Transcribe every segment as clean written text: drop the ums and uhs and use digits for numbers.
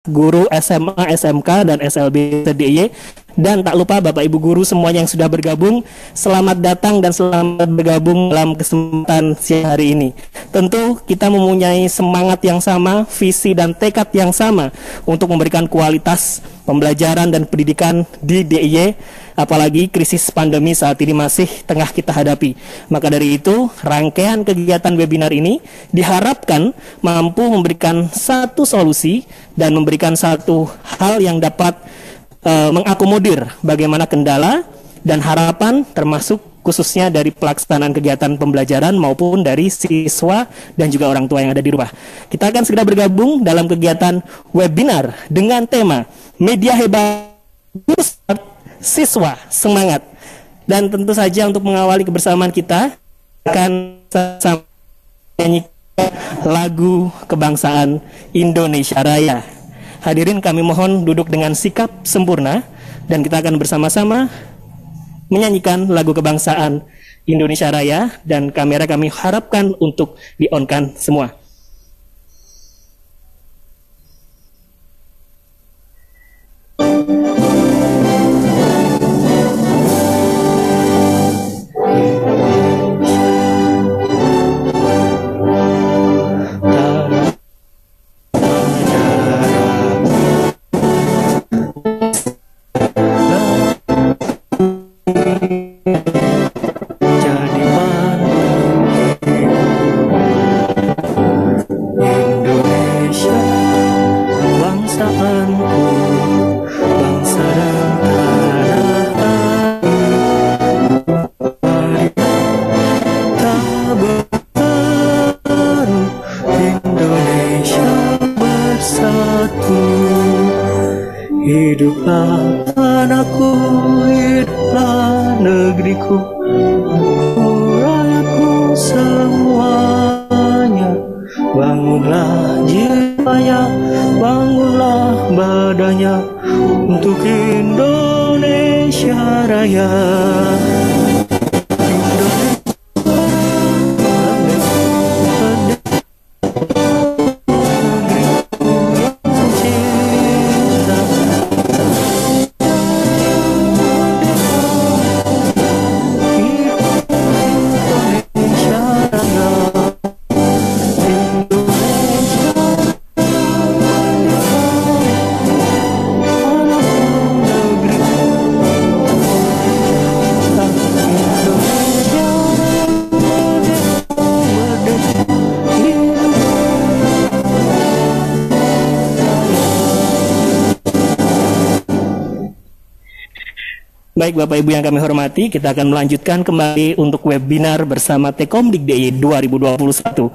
guru SMA, SMK, dan SLB DIY. Dan tak lupa Bapak Ibu guru semuanya yang sudah bergabung, selamat datang dan selamat bergabung dalam kesempatan siang hari ini. Tentu kita mempunyai semangat yang sama, visi dan tekad yang sama untuk memberikan kualitas pembelajaran dan pendidikan di DIY, apalagi krisis pandemi saat ini masih tengah kita hadapi. Maka dari itu, rangkaian kegiatan webinar ini diharapkan mampu memberikan satu solusi dan memberikan satu hal yang dapat mengakomodir bagaimana kendala dan harapan termasuk khususnya dari pelaksanaan kegiatan pembelajaran maupun dari siswa dan juga orang tua yang ada di rumah. Kita akan segera bergabung dalam kegiatan webinar dengan tema Media Hebat Siswa Semangat. Dan tentu saja untuk mengawali kebersamaan kita akan menyanyikan lagu kebangsaan Indonesia Raya. Hadirin kami mohon duduk dengan sikap sempurna dan kita akan bersama-sama menyanyikan lagu kebangsaan Indonesia Raya, dan kamera kami harapkan untuk di-on-kan semua. Hiduplah tanahku, hiduplah negeriku, rakyatku semuanya. Bangunlah jiwanya, bangunlah badannya untuk Indonesia Raya. Baik Bapak Ibu yang kami hormati, kita akan melanjutkan kembali untuk webinar bersama Tekomdik DIY 2021.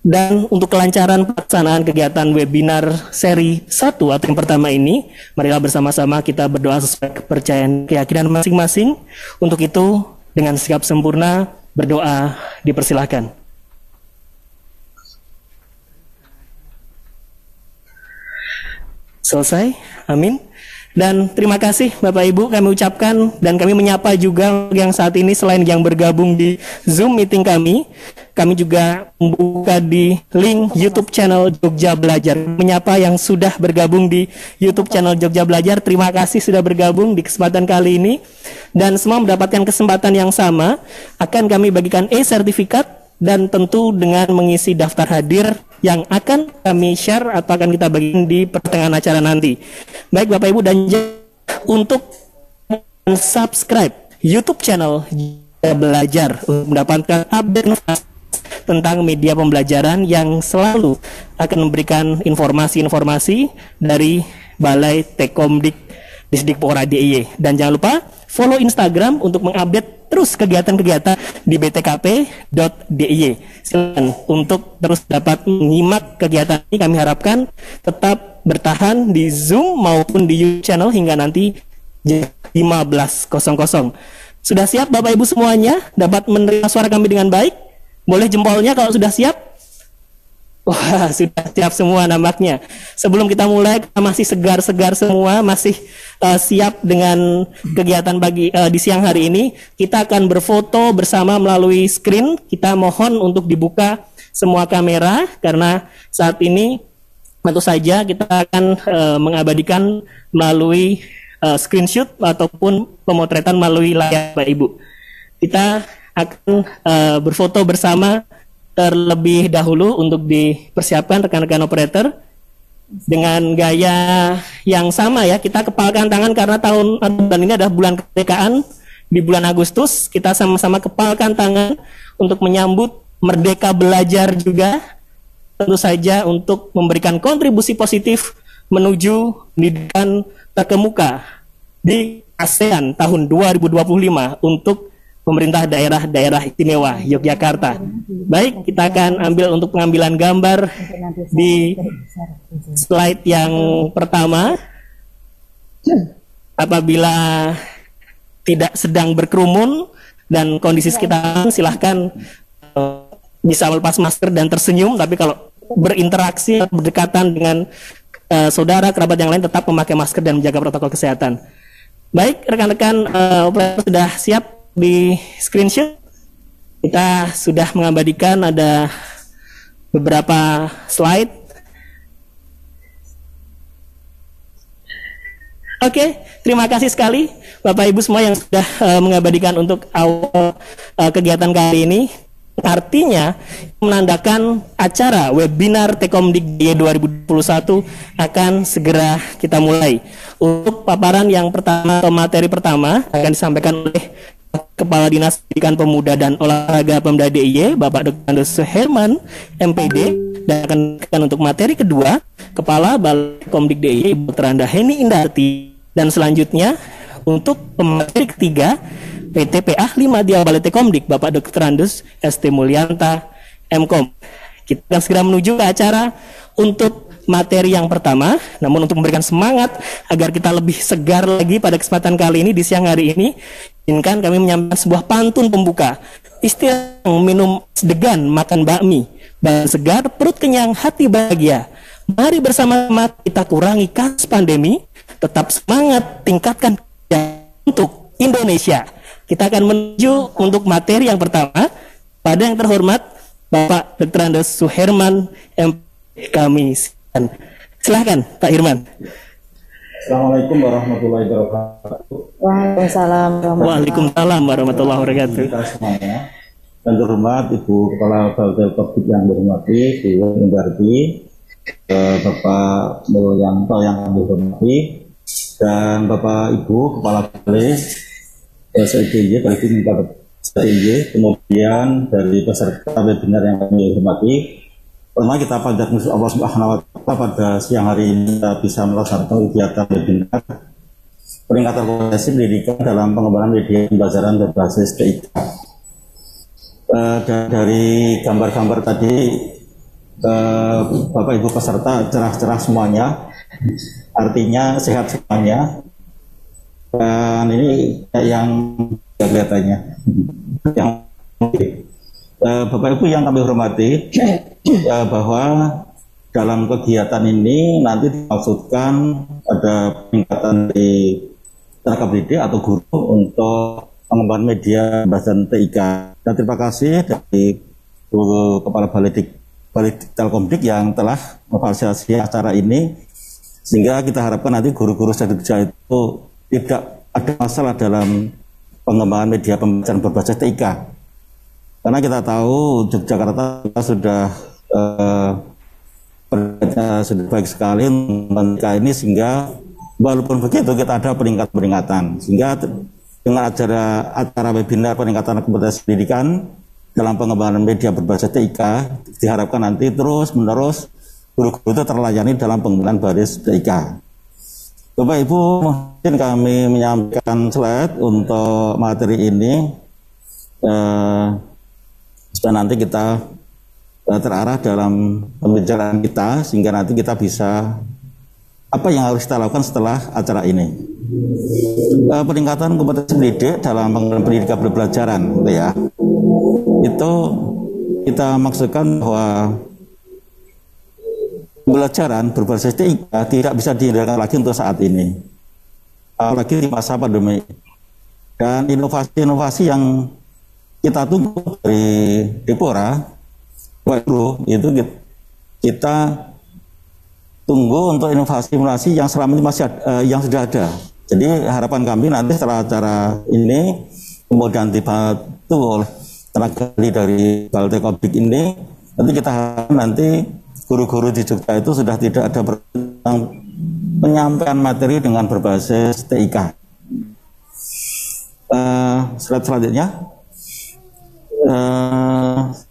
Dan untuk kelancaran pelaksanaan kegiatan webinar seri 1 atau yang pertama ini, marilah bersama-sama kita berdoa sesuai kepercayaan keyakinan masing-masing. Untuk itu, dengan sikap sempurna, berdoa dipersilahkan. Selesai, amin. Dan terima kasih Bapak Ibu kami ucapkan, dan kami menyapa juga yang saat ini selain yang bergabung di Zoom meeting kami juga membuka di link YouTube channel Jogja Belajar. Menyapa yang sudah bergabung di YouTube channel Jogja Belajar, terima kasih sudah bergabung di kesempatan kali ini. Dan semua mendapatkan kesempatan yang sama, akan kami bagikan e-sertifikat dan tentu dengan mengisi daftar hadir yang akan kami share atau akan kita bagikan di pertengahan acara nanti. Baik Bapak Ibu, dan untuk subscribe YouTube channel Belajar untuk mendapatkan update tentang media pembelajaran yang selalu akan memberikan informasi-informasi dari Balai Tekomdik Disdikpora DIY. Dan jangan lupa follow Instagram untuk mengupdate terus kegiatan-kegiatan di btkp.diy. Silakan untuk terus dapat menyimak kegiatan ini. Kami harapkan tetap bertahan di Zoom maupun di YouTube channel hingga nanti jam 15.00. Sudah siap Bapak Ibu semuanya? Dapat menerima suara kami dengan baik? Boleh jempolnya kalau sudah siap? Wah, sudah siap semua nampaknya. Sebelum kita mulai, kita masih segar-segar semua, masih siap dengan kegiatan di siang hari ini. Kita akan berfoto bersama melalui screen. Kita mohon untuk dibuka semua kamera, karena saat ini tentu saja kita akan mengabadikan melalui screenshot ataupun pemotretan melalui layar Bapak Ibu. Kita akan berfoto bersama terlebih dahulu untuk dipersiapkan rekan-rekan operator dengan gaya yang sama ya. Kita kepalkan tangan karena bulan ini adalah bulan kemerdekaan. Di bulan Agustus kita sama-sama kepalkan tangan untuk menyambut Merdeka Belajar juga, tentu saja untuk memberikan kontribusi positif menuju pendidikan terkemuka di ASEAN tahun 2025 untuk pemerintah daerah-daerah istimewa Yogyakarta. Baik, kita akan ambil untuk pengambilan gambar di slide yang pertama. Apabila tidak sedang berkerumun dan kondisi sekitar, silahkan bisa melepas masker dan tersenyum. Tapi kalau berinteraksi, berdekatan dengan saudara, kerabat yang lain, tetap memakai masker dan menjaga protokol kesehatan. Baik, rekan-rekan operator sudah siap di screenshot. Kita sudah mengabadikan ada beberapa slide. Oke, terima kasih sekali Bapak Ibu semua yang sudah mengabadikan untuk awal kegiatan kali ini. Artinya menandakan acara webinar Tekomdik 2021 akan segera kita mulai. Untuk paparan yang pertama atau materi pertama akan disampaikan oleh Kepala Dinas Pendidikan Pemuda dan Olahraga Pemda DIY, Bapak Dr. Andes Suherman, MPD, dan akan untuk materi kedua Kepala Balai Komdik DIY, Ibu Dr. Heni Indarti, dan selanjutnya untuk materi ketiga PTPA 5 Dia Balai Tekomdik, Bapak Dr. Andes ST Mulyanta, MKOM. Kita akan segera menuju ke acara untuk materi yang pertama. Namun untuk memberikan semangat agar kita lebih segar lagi pada kesempatan kali ini di siang hari ini, izinkan kami menyampaikan sebuah pantun pembuka. Istilah minum degan, makan bakmi, badan segar, perut kenyang, hati bahagia. Mari bersama-sama kita kurangi kasus pandemi, tetap semangat, tingkatkan untuk Indonesia. Kita akan menuju untuk materi yang pertama. Pada yang terhormat Bapak Dr. Andes Suherman, kami silahkan Pak Hirman. Assalamualaikum warahmatullahi wabarakatuh. Waalaikumsalam warahmatullahi wabarakatuh. Kita semuanya, yang terhormat Ibu Kepala Balai Komdik yang berhormati, Ibu Indarti, Bapak Mulyanto yang kami hormati, dan Bapak Ibu Kepala Balai SDY, kemudian dari peserta webinar yang kami hormati. Pertama kita panjatkan Allah Subhanahu wa Ta'ala pada siang hari ini kita bisa melaksanakan kegiatan webinar peningkatan kualitas pendidikan dalam pengembangan media pembelajaran berbasis TIK. Dan dari gambar-gambar tadi, Bapak Ibu peserta cerah-cerah semuanya, artinya sehat semuanya. Dan ini yang kelihatannya yang Bapak Ibu yang kami hormati, bahwa dalam kegiatan ini nanti dimaksudkan ada peningkatan di tenaga pendidik atau guru untuk pengembangan media pembelajaran TIK. Dan terima kasih dari Kepala Balai Telkomdik yang telah memfasilitasi acara ini, sehingga kita harapkan nanti guru-guru Jogja itu tidak ada masalah dalam pengembangan media pembelajaran berbasis TIK. Karena kita tahu Yogyakarta sudah sudah baik sekali mereka ini, sehingga walaupun begitu kita ada peringatan. Sehingga dengan acara webinar peningkatan kompetensi pendidikan dalam pengembangan media berbasis TIK, diharapkan nanti terus menerus guru-guru itu terlayani dalam pengembangan basis TIK. Bapak Ibu, mungkin kami menyampaikan slide untuk materi ini supaya nanti kita terarah dalam pembicaraan kita, sehingga nanti kita bisa apa yang harus kita lakukan setelah acara ini. Peningkatan kompetensi pendidik dalam pendidikan berbelajaran, gitu ya. Itu kita maksudkan bahwa pembelajaran berbasis TIK tidak bisa dihindarkan lagi untuk saat ini, apalagi di masa pandemi. Dan inovasi-inovasi yang kita tunggu dari Depora itu kita tunggu untuk inovasi-inovasi yang selama ini masih yang sudah ada. Jadi harapan kami nanti setelah acara ini kemudian dibantu oleh tenaga dari Baltek Obdik ini, nanti kita harap nanti guru-guru di Jogja itu sudah tidak ada penyampaian materi dengan berbasis TIK. Slide selanjutnya.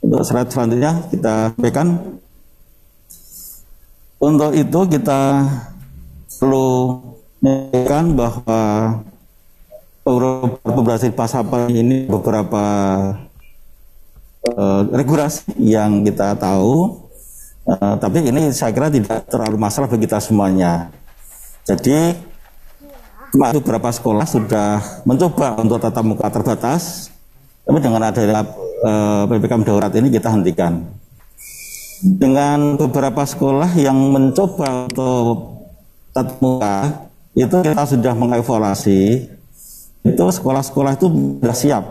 Untuk slide selanjutnya kita sampaikan. Untuk itu kita perlu mengingatkan bahwa pembelajaran bahasa ini beberapa regulasi yang kita tahu, tapi ini saya kira tidak terlalu masalah bagi kita semuanya. Jadi beberapa sekolah sudah mencoba untuk tatap muka terbatas, tapi dengan adanya PPKM darurat ini kita hentikan. Dengan beberapa sekolah yang mencoba untuk tatap muka, itu kita sudah mengevaluasi, itu sekolah-sekolah itu sudah siap.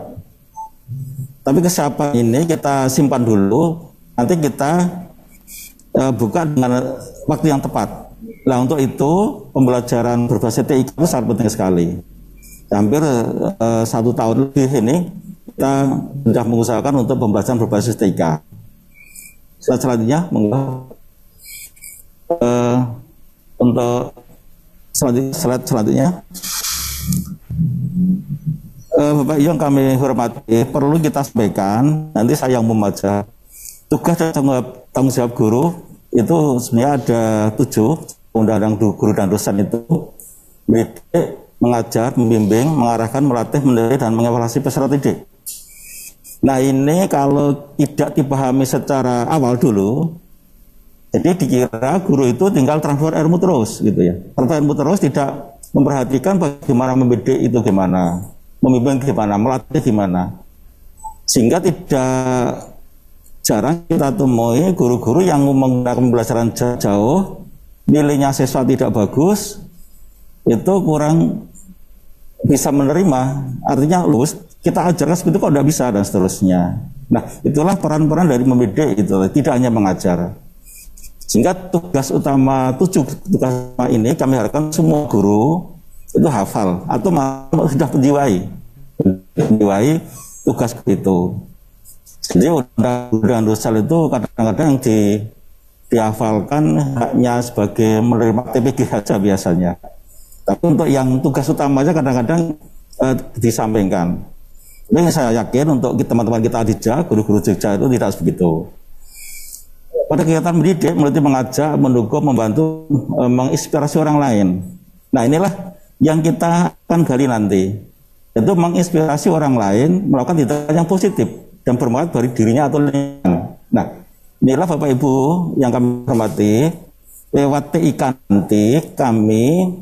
Tapi kesiapan ini kita simpan dulu, nanti kita buka dengan waktu yang tepat. Nah, untuk itu pembelajaran berbasis TIK itu sangat penting sekali. Hampir 1 tahun lebih ini kita sudah mengusahakan untuk pembelajaran berbasis TIK. Selanjutnya, untuk selanjutnya, Bapak Ibu yang kami hormati, perlu kita sampaikan, nanti saya yang membaca, tugas dan tanggung jawab guru itu sebenarnya ada 7, undang-undang guru dan dosen itu, mendidik, mengajar, membimbing, mengarahkan, melatih, mendidik, dan mengevaluasi peserta didik. Nah, ini kalau tidak dipahami secara awal dulu, jadi dikira guru itu tinggal transfer ilmu terus gitu ya. Transfer ilmu terus, tidak memperhatikan bagaimana mendidik itu gimana, membimbing gimana, melatih gimana. Sehingga tidak jarang kita temui guru-guru yang menggunakan pembelajaran jauh, nilainya siswa tidak bagus, itu kurang bisa menerima, artinya lulus, kita ajarkan seperti itu kok tidak bisa, dan seterusnya. Nah, itulah peran-peran dari mendidik itu, tidak hanya mengajar. Sehingga tugas utama 7 tugas utama ini kami harapkan semua guru itu hafal atau sudah menjiwai tugas itu. Jadi undang-undang dosen itu kadang-kadang dihafalkan hanya sebagai menerima TPG saja biasanya. Tapi untuk yang tugas utamanya kadang-kadang disampaikan. Ini saya yakin untuk teman-teman kita di Jogja, guru-guru Jogja itu tidak begitu. Pada kegiatan mendidik, melatih, mengajak, mendukung, membantu, menginspirasi orang lain. Nah, inilah yang kita akan gali nanti. Itu menginspirasi orang lain melakukan tindakan yang positif dan bermanfaat bagi dirinya atau lingkungan. Nah, inilah Bapak Ibu yang kami hormati, lewat TIK nanti kami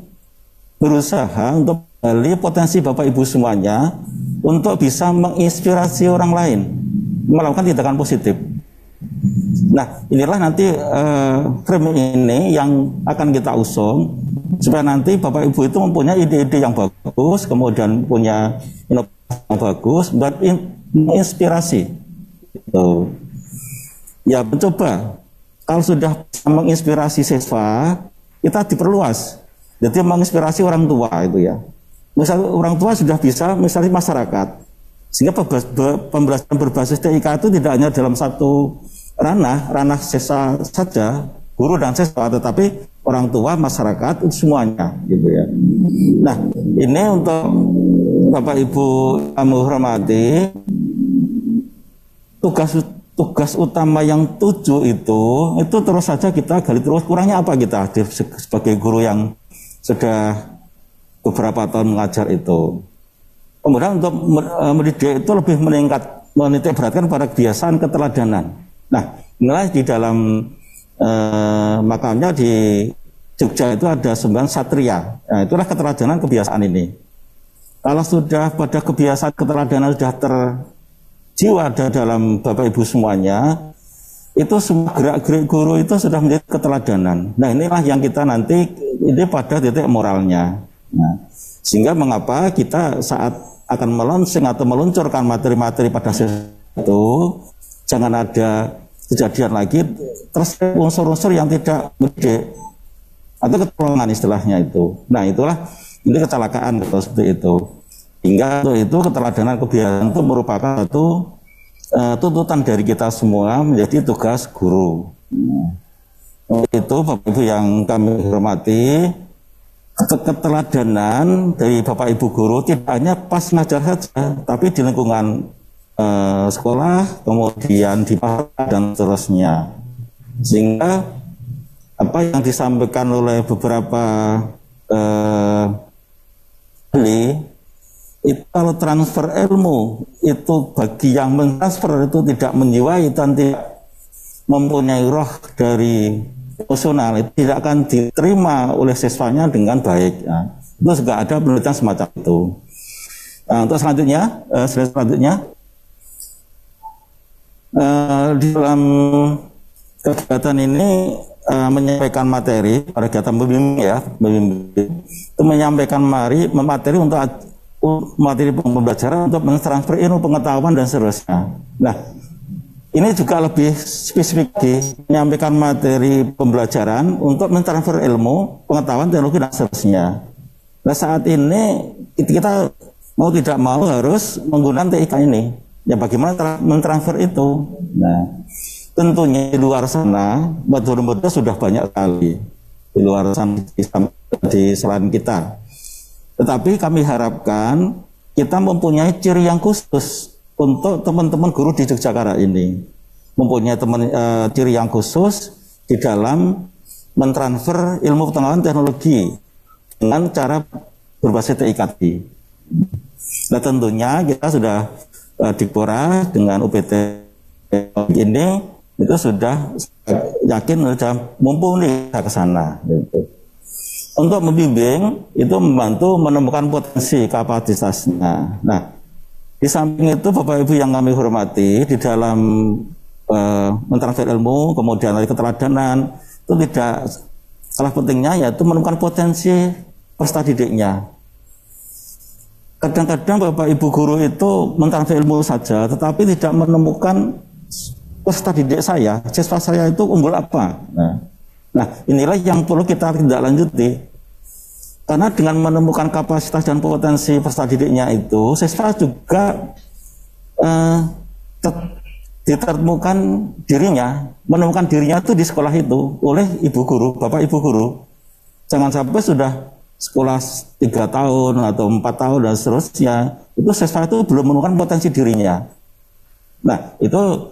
berusaha untuk menggali potensi Bapak Ibu semuanya untuk bisa menginspirasi orang lain melakukan tindakan positif. Nah, inilah nanti frame ini yang akan kita usung supaya nanti Bapak Ibu itu mempunyai ide-ide yang bagus, kemudian punya inovasi yang bagus buat menginspirasi. Ya, mencoba. Kalau sudah menginspirasi siswa, kita diperluas. Jadi menginspirasi orang tua itu ya. Misalnya orang tua sudah bisa, misalnya masyarakat. Sehingga pembelajaran berbasis TIK itu tidak hanya dalam satu ranah siswa saja, guru dan siswa, tetapi orang tua, masyarakat, itu semuanya gitu ya. Nah, ini untuk Bapak Ibu kami hormati, tugas utama yang 7 itu terus saja kita gali terus. Kurangnya apa kita sebagai guru yang sudah beberapa tahun mengajar itu. Kemudian untuk mendidik itu lebih menitik beratkan pada kebiasaan keteladanan. Nah, inilah di dalam makamnya di Jogja itu ada 9 satria. Nah, itulah keteladanan kebiasaan ini. Kalau sudah pada kebiasaan keteladanan sudah terjiwa dalam Bapak Ibu semuanya, itu semua gerak-gerik guru itu sudah menjadi keteladanan. Nah, inilah yang kita nanti ini pada titik moralnya. Nah, sehingga mengapa kita saat akan melaunching atau meluncurkan materi-materi pada sesi itu jangan ada kejadian lagi terus unsur-unsur yang tidak mendidik. atau ketolongan istilahnya itu. Nah itulah ini kecelakaan kalau seperti itu. Hingga itu keteladanan kebiasaan itu merupakan satu tuntutan dari kita semua menjadi tugas guru. Itu Bapak Ibu yang kami hormati, keteladanan dari Bapak Ibu guru tidak hanya pas ngajar saja, tapi di lingkungan sekolah, kemudian di pasar dan seterusnya. Sehingga apa yang disampaikan oleh beberapa ahli itu kalau transfer ilmu itu bagi yang mentransfer itu tidak menjiwai dan tidak mempunyai roh dari emosional, itu tidak akan diterima oleh siswanya dengan baik. Nah, itu juga ada penelitian semacam itu. Nah, untuk selanjutnya, slide selanjutnya, di dalam kegiatan ini menyampaikan materi pada kegiatan pembimbing ya, itu menyampaikan materi untuk materi pembelajaran untuk mentransfer ilmu pengetahuan dan seterusnya. Nah, ini juga lebih spesifik menyampaikan materi pembelajaran untuk mentransfer ilmu pengetahuan teknologi dan seterusnya. Nah, saat ini kita mau tidak mau harus menggunakan TIK ini. Ya bagaimana mentransfer itu? Nah, tentunya di luar sana metode-metode sudah banyak sekali di luar sana di selain kita. Tetapi kami harapkan kita mempunyai ciri yang khusus untuk teman-teman guru di Yogyakarta ini, mempunyai ciri yang khusus di dalam mentransfer ilmu pengetahuan teknologi dengan cara berbasis TIK. Nah tentunya kita sudah Dikpora dengan UPT ini itu sudah yakin sudah mumpuni ke sana. Gitu. Untuk membimbing itu membantu menemukan potensi kapasitasnya. Nah, di samping itu Bapak Ibu yang kami hormati di dalam mentransfer ilmu, kemudian dari keteladanan itu tidak kalah pentingnya yaitu menemukan potensi peserta didiknya. Kadang-kadang Bapak Ibu guru itu mentransfer ilmu saja, tetapi tidak menemukan peserta didik saya, siswa saya itu unggul apa. Nah, inilah yang perlu kita tindak lanjuti. Karena dengan menemukan kapasitas dan potensi peserta didiknya itu, siswa juga ditemukan dirinya, menemukan dirinya itu di sekolah itu oleh ibu guru, bapak ibu guru. Jangan sampai sudah sekolah 3 tahun atau 4 tahun dan seterusnya, itu siswa itu belum menemukan potensi dirinya. Nah, itu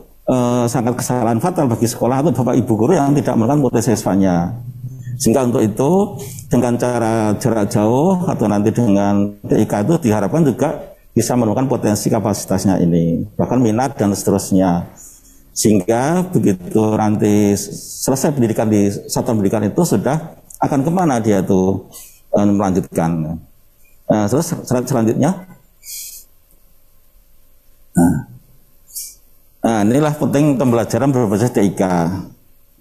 sangat kesalahan fatal bagi sekolah atau bapak ibu guru yang tidak menemukan potensi siswanya. Sehingga untuk itu dengan cara jarak jauh atau nanti dengan TIK itu diharapkan juga bisa menemukan potensi kapasitasnya ini, bahkan minat dan seterusnya. Sehingga begitu nanti selesai pendidikan di satuan pendidikan itu sudah akan kemana dia itu melanjutkan. Terus selanjutnya. Nah, inilah penting pembelajaran berbasis TIK.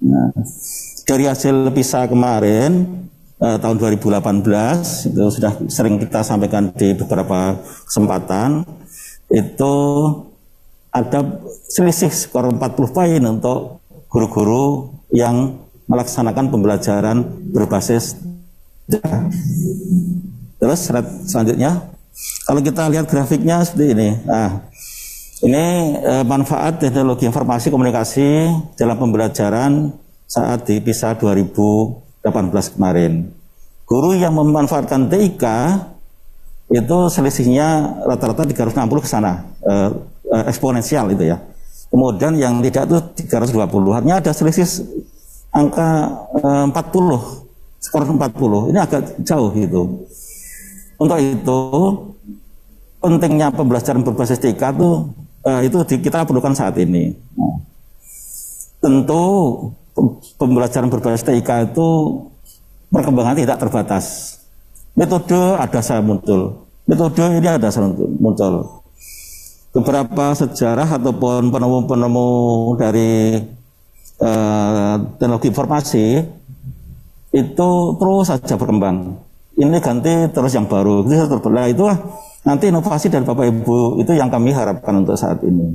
Nah, dari hasil PISA kemarin tahun 2018 itu sudah sering kita sampaikan di beberapa kesempatan, itu ada selisih skor 40 poin untuk guru-guru yang melaksanakan pembelajaran berbasis TIK. Terus selanjutnya, kalau kita lihat grafiknya seperti ini. Nah, ini manfaat teknologi informasi komunikasi dalam pembelajaran saat di PISA 2018 kemarin. Guru yang memanfaatkan TIK itu selisihnya rata-rata 360 ke sana, eksponensial itu ya. Kemudian yang tidak itu 320. Artinya ada selisih angka 40, skor 40. Ini agak jauh gitu. Untuk itu pentingnya pembelajaran berbasis TIK itu kita perlukan saat ini. Nah, tentu pembelajaran berbasis TIK itu perkembangan tidak terbatas. Metode ada saya muncul. Metode ini ada saya muncul. Beberapa sejarah ataupun penemu-penemu dari teknologi informasi itu terus saja berkembang. Ini ganti terus yang baru. Itu nanti inovasi dari Bapak Ibu itu yang kami harapkan untuk saat ini.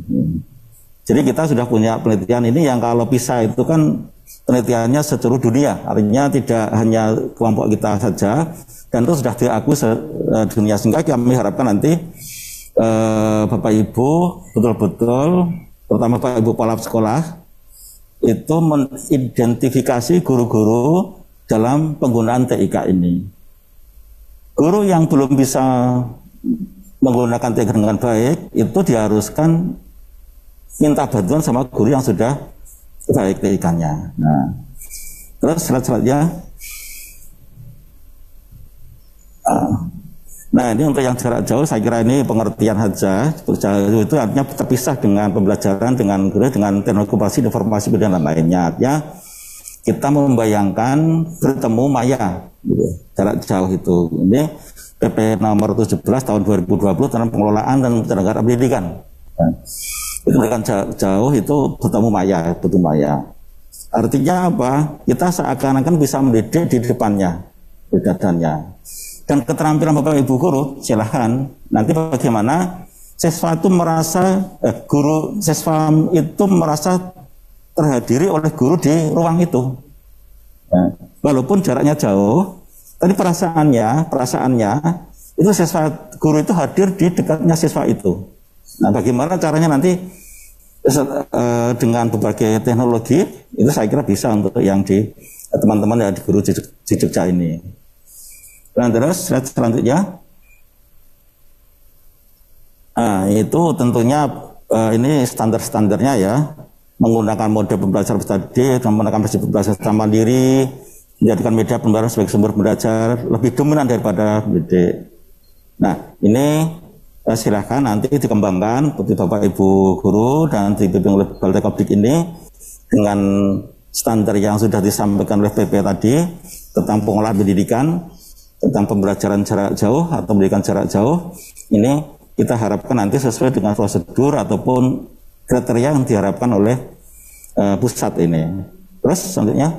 Jadi kita sudah punya penelitian ini yang kalau PISA itu kan penelitiannya seluruh dunia, artinya tidak hanya kelompok kita saja, dan itu sudah diakui dunia, sehingga kami harapkan nanti Bapak Ibu betul-betul, terutama Bapak Ibu kepala sekolah, itu mengidentifikasi guru-guru dalam penggunaan TIK ini. Guru yang belum bisa menggunakan TIK dengan baik, itu diharuskan minta bantuan sama guru yang sudah baik TIK-nya. Nah, terus selanjutnya, nah ini untuk yang jarak jauh, saya kira ini pengertian saja. Jauh itu artinya terpisah dengan pembelajaran, dengan guru, dengan teknologi informasi dan lain-lainnya. Artinya kita membayangkan bertemu maya, gitu, jarak jauh itu. Ini PP nomor 17 tahun 2020 tentang pengelolaan dan penyelenggaraan pendidikan. Nah, itu dengan jauh itu bertemu maya. Artinya apa? Kita seakan-akan bisa mendidik di depannya, di dadanya. Dan keterampilan Bapak Ibu guru, silahkan nanti bagaimana siswa itu merasa siswa itu merasa terhadiri oleh guru di ruang itu. Nah, walaupun jaraknya jauh, tadi perasaannya itu siswa guru itu hadir di dekatnya siswa itu. Nah, bagaimana caranya nanti dengan berbagai teknologi itu saya kira bisa untuk yang di teman-teman yang di guru di Jogja ini. Dan terus selanjutnya, itu tentunya ini standar-standarnya ya, menggunakan model pembelajaran tadi, menggunakan prinsip pembelajaran secara mandiri, menjadikan media pembelajaran sebagai sumber belajar lebih dominan daripada pendidik. Nah, ini silahkan nanti dikembangkan untuk Bapak Ibu guru dan dibimbing oleh Baltekobdik ini dengan standar yang sudah disampaikan oleh PP tadi tentang pengolahan pendidikan, tentang pembelajaran jarak jauh atau pendidikan jarak jauh. Ini kita harapkan nanti sesuai dengan prosedur ataupun kriteria yang diharapkan oleh pusat ini. Terus selanjutnya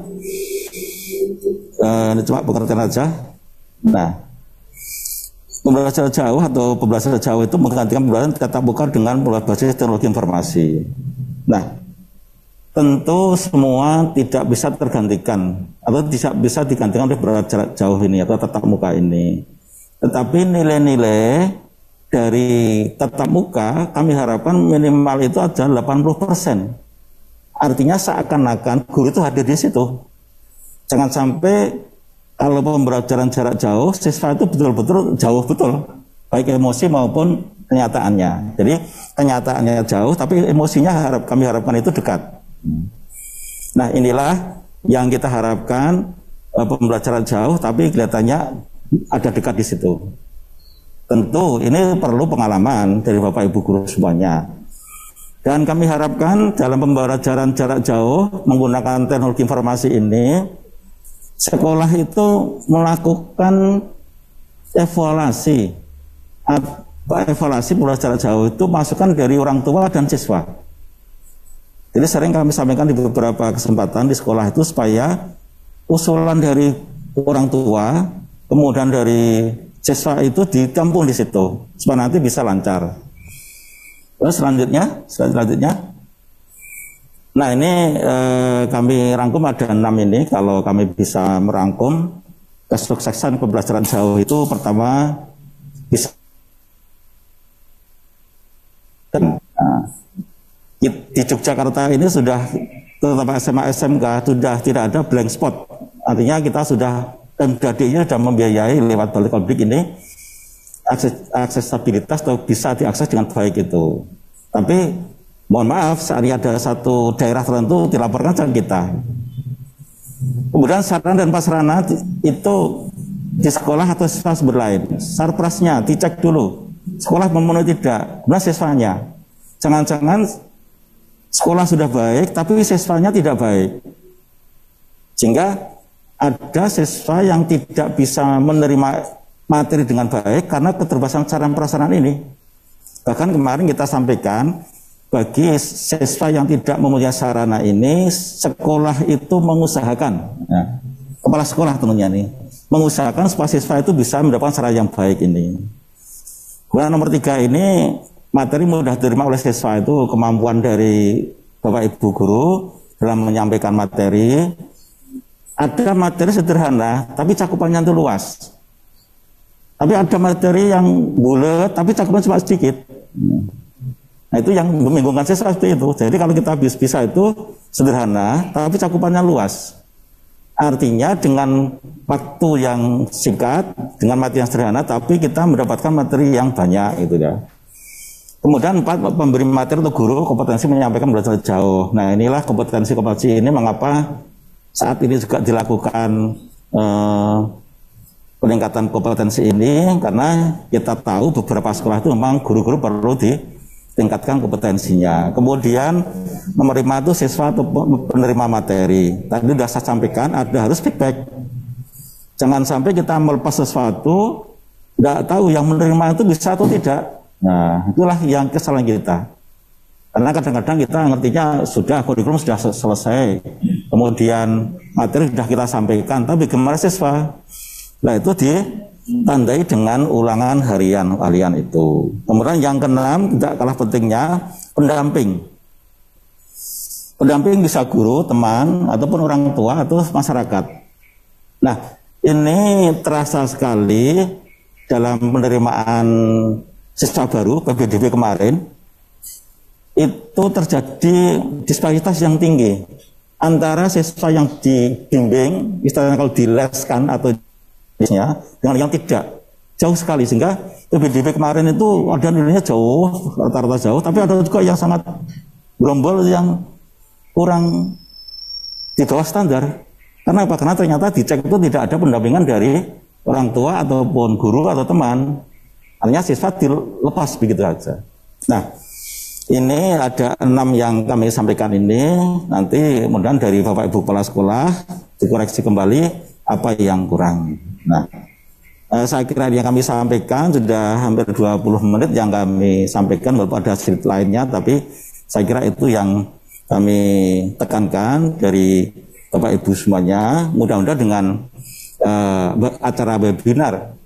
ini cuma pengertian aja. Nah, pembelajaran jauh atau pembelajaran jauh itu menggantikan pembelajaran tatap muka dengan berbasis teknologi informasi. Nah, tentu semua tidak bisa tergantikan atau tidak bisa digantikan oleh belajar jarak jauh ini atau tatap muka ini. Tetapi nilai-nilai dari tatap muka kami harapkan minimal itu adalah 80%. Artinya seakan-akan guru itu hadir di situ. Jangan sampai kalau pembelajaran jarak jauh, siswa itu betul-betul jauh betul, baik emosi maupun kenyataannya. Jadi kenyataannya jauh, tapi emosinya kami harapkan itu dekat. Nah, inilah yang kita harapkan, pembelajaran jauh tapi kelihatannya ada dekat di situ. Tentu ini perlu pengalaman dari Bapak Ibu guru semuanya. Dan kami harapkan dalam pembelajaran jarak jauh menggunakan teknologi informasi ini, sekolah itu melakukan evaluasi pembelajaran jarak jauh itu masukan dari orang tua dan siswa. Jadi sering kami sampaikan di beberapa kesempatan di sekolah itu supaya usulan dari orang tua, kemudian dari siswa itu ditampung di situ, supaya nanti bisa lancar. Terus selanjutnya, nah ini kami rangkum ada 6 ini. Kalau kami bisa merangkum kesuksesan pembelajaran jauh itu, pertama bisa di Yogyakarta ini sudah terutama SMA SMK sudah tidak ada blank spot. Artinya kita sudah MDD-nya sudah membiayai lewat Baltekobdik ini aksesibilitas atau bisa diakses dengan baik itu. Tapi mohon maaf, saat ini ada satu daerah tertentu dilaporkan sama kita. Kemudian sarana dan prasarana itu di sekolah atau siswa lain. Sarprasnya dicek dulu. Sekolah memenuhi tidak, kemudian siswanya. Jangan-jangan sekolah sudah baik, tapi siswanya tidak baik. Sehingga ada siswa yang tidak bisa menerima materi dengan baik karena keterbatasan sarana prasarana ini. Bahkan kemarin kita sampaikan, bagi siswa yang tidak mempunyai sarana ini, sekolah itu mengusahakan, nah, kepala sekolah tentunya nih, mengusahakan supaya siswa itu bisa mendapatkan sarana yang baik ini. Kemudian nomor 3 ini, materi mudah diterima oleh siswa itu kemampuan dari Bapak Ibu guru dalam menyampaikan materi. Ada materi sederhana tapi cakupannya itu luas. Tapi ada materi yang bulat tapi cakupannya cuma sedikit. Nah itu yang membingungkan siswa seperti itu. Jadi kalau kita bisa itu sederhana tapi cakupannya luas. Artinya dengan waktu yang singkat, dengan materi yang sederhana, tapi kita mendapatkan materi yang banyak gitu ya. Kemudian 4, pemberi materi untuk guru kompetensi menyampaikan belajar jauh. Nah inilah kompetensi ini mengapa saat ini juga dilakukan peningkatan kompetensi ini, karena kita tahu beberapa sekolah itu memang guru-guru perlu tingkatkan kompetensinya. Kemudian nomor 5 itu siswa atau penerima materi. Tadi sudah saya sampaikan, ada harus feedback. Jangan sampai kita melepas sesuatu, tidak tahu yang menerima itu bisa atau tidak. Nah, itulah yang kesalahan kita. Karena kadang-kadang kita ngertinya sudah kurikulum sudah selesai, kemudian materi sudah kita sampaikan, tapi bagaimana siswa? Nah itu ditandai dengan ulangan harian itu. Kemudian yang keenam, tidak kalah pentingnya, pendamping. Pendamping bisa guru, teman, ataupun orang tua atau masyarakat. Nah ini terasa sekali dalam penerimaan siswa baru PPDB kemarin. Itu terjadi disparitas yang tinggi antara siswa yang dibimbing, istilahnya kalau dileskan atau dengan yang tidak, jauh sekali. Sehingga PPDB kemarin itu ada nilainya jauh, rata-rata jauh, tapi ada juga yang sangat gerombol yang kurang di bawah standar. Karena apa? Karena ternyata dicek itu tidak ada pendampingan dari orang tua ataupun guru atau teman. Artinya siswa dilepas begitu saja. Nah ini ada 6 yang kami sampaikan ini, nanti mudah-mudahan dari Bapak Ibu Kepala Sekolah dikoreksi kembali apa yang kurang. Nah, saya kira yang kami sampaikan sudah hampir 20 menit yang kami sampaikan, walaupun ada slide lainnya, tapi saya kira itu yang kami tekankan dari Bapak Ibu semuanya. Mudah-mudahan dengan acara webinar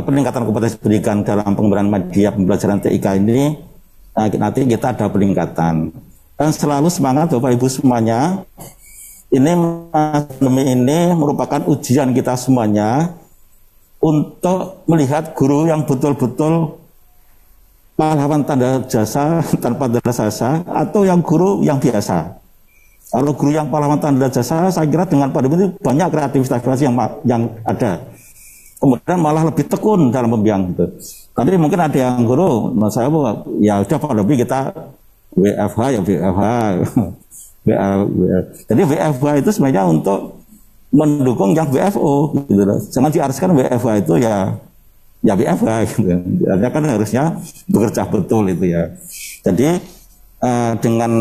peningkatan kompetensi pendidikan dalam pengembangan media pembelajaran TIK ini, nanti kita ada peningkatan. Dan selalu semangat Bapak Ibu semuanya. Ini pandemi ini merupakan ujian kita semuanya untuk melihat guru yang betul-betul pahlawan tanda jasa tanpa tanda jasa, atau yang guru yang biasa. Kalau guru yang pahlawan tanda jasa, saya kira dengan pandemi ini banyak kreativitas yang ada. Kemudian malah lebih tekun dalam membiang gitu. Tapi mungkin ada yang guru, menurut saya ya udah pandemi kita WFH ya WFH. Jadi WFH itu sebenarnya untuk mendukung yang WFO gitu loh. Jangan diartikan WFH itu ya WFH gitu. Artinya kan harusnya bekerja betul itu ya. Jadi dengan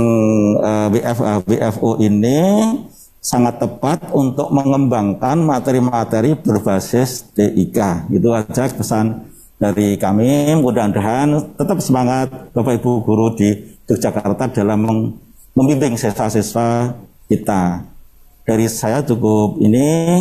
WFO ini sangat tepat untuk mengembangkan materi-materi berbasis TIK. Itu aja pesan dari kami. Mudah-mudahan tetap semangat Bapak Ibu guru di Yogyakarta dalam membimbing siswa-siswa kita. Dari saya cukup ini.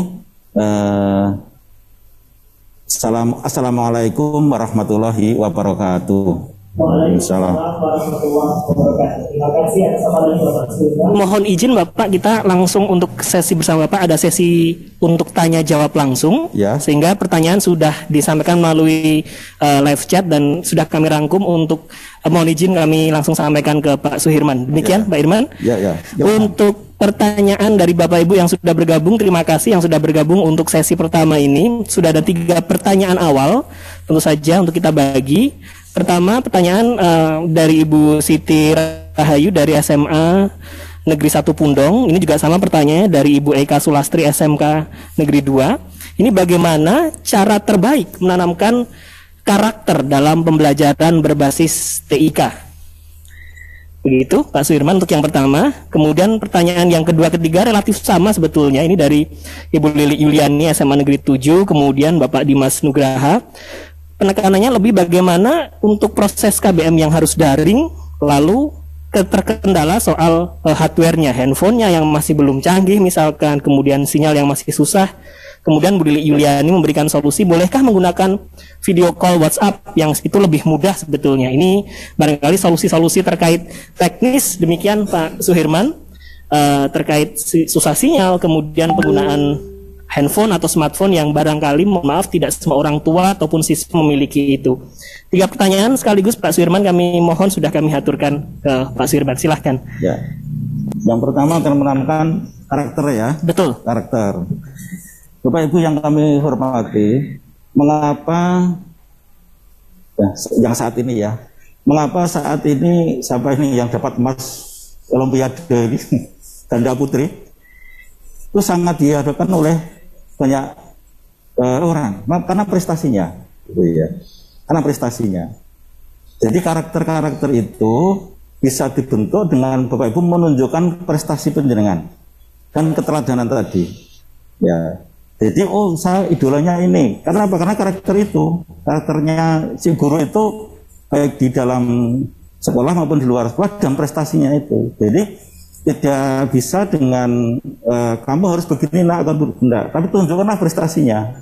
Assalamualaikum warahmatullahi wabarakatuh. Waalaikumsalam warahmatullahi wabarakatuh. Terima kasih atas sambutan Bapak Sudirman. Mohon izin Bapak, kita langsung untuk sesi bersama Bapak, ada sesi untuk tanya jawab langsung ya. Sehingga pertanyaan sudah disampaikan melalui live chat dan sudah kami rangkum untuk mohon izin kami langsung sampaikan ke Pak Suhirman. Demikian ya. Pak Irman ya. Untuk pertanyaan dari Bapak Ibu yang sudah bergabung, terima kasih yang sudah bergabung untuk sesi pertama ini. Sudah ada 3 pertanyaan awal, tentu saja untuk kita bagi. Pertama, pertanyaan dari Ibu Siti Rahayu dari SMA Negeri 1 Pundong. Ini juga sama pertanyaannya dari Ibu Eka Sulastri SMK Negeri 2. Ini bagaimana cara terbaik menanamkan karakter dalam pembelajaran berbasis TIK? Begitu Pak Suhirman untuk yang pertama. Kemudian pertanyaan yang kedua ketiga relatif sama sebetulnya. Ini dari Ibu Lili Yuliani SMA Negeri 7. Kemudian Bapak Dimas Nugraha. Penekanannya lebih bagaimana untuk proses KBM yang harus daring, lalu terkendala soal hardware-nya, handphonenya yang masih belum canggih misalkan, kemudian sinyal yang masih susah, Kemudian Bu Lili Yuliani memberikan solusi, bolehkah menggunakan video call WhatsApp yang itu lebih mudah sebetulnya. Ini barangkali solusi-solusi terkait teknis. Demikian Pak Suhirman, terkait susah sinyal, kemudian penggunaan handphone atau smartphone yang barangkali, mohon maaf, tidak semua orang tua ataupun siswa memiliki itu. 3 pertanyaan sekaligus Pak Suhirman kami mohon sudah kami haturkan ke Pak Suhirman. Silahkan. Ya. Yang pertama akan menanamkan karakter ya. Betul. Karakter. Bapak Ibu yang kami hormati, mengapa yang saat ini ya, mengapa saat ini siapa ini yang dapat emas Olimpiade ini, ganda putri, itu sangat dihadapkan oleh banyak orang, karena prestasinya, gitu ya. Karena prestasinya. Jadi karakter-karakter itu bisa dibentuk dengan Bapak Ibu menunjukkan prestasi penjenengan dan keteladanan tadi. Ya. Jadi saya idolanya ini. Karena apa? Karena karakter itu, karakternya si guru itu baik di dalam sekolah maupun di luar sekolah dan prestasinya itu. Jadi tidak bisa dengan kamu harus begini nak atau tidak, tapi tunjukkanlah prestasinya.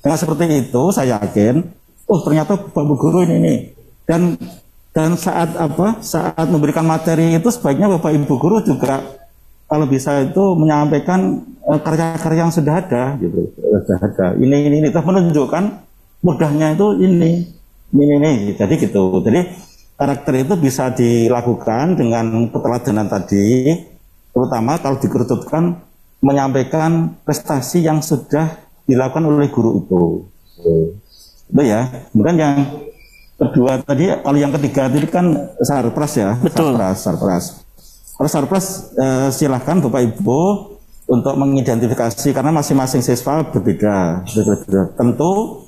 Dengan seperti itu saya yakin, ternyata Bapak Guru ini. Dan saat memberikan materi itu sebaiknya Bapak Ibu Guru juga kalau bisa itu menyampaikan karya-karya yang sudah ada gitu. Sudah ada. Ini itu menunjukkan mudahnya itu ini. Jadi gitu. Jadi karakter itu bisa dilakukan dengan keteladanan tadi, terutama kalau dikerucutkan menyampaikan prestasi yang sudah dilakukan oleh guru itu. Itu ya. Kemudian yang kedua tadi, kalau yang ketiga tadi kan sarpras ya. Betul. Sarpras. Kalau sarpras silahkan Bapak Ibu untuk mengidentifikasi karena masing-masing siswa berbeda. Tentu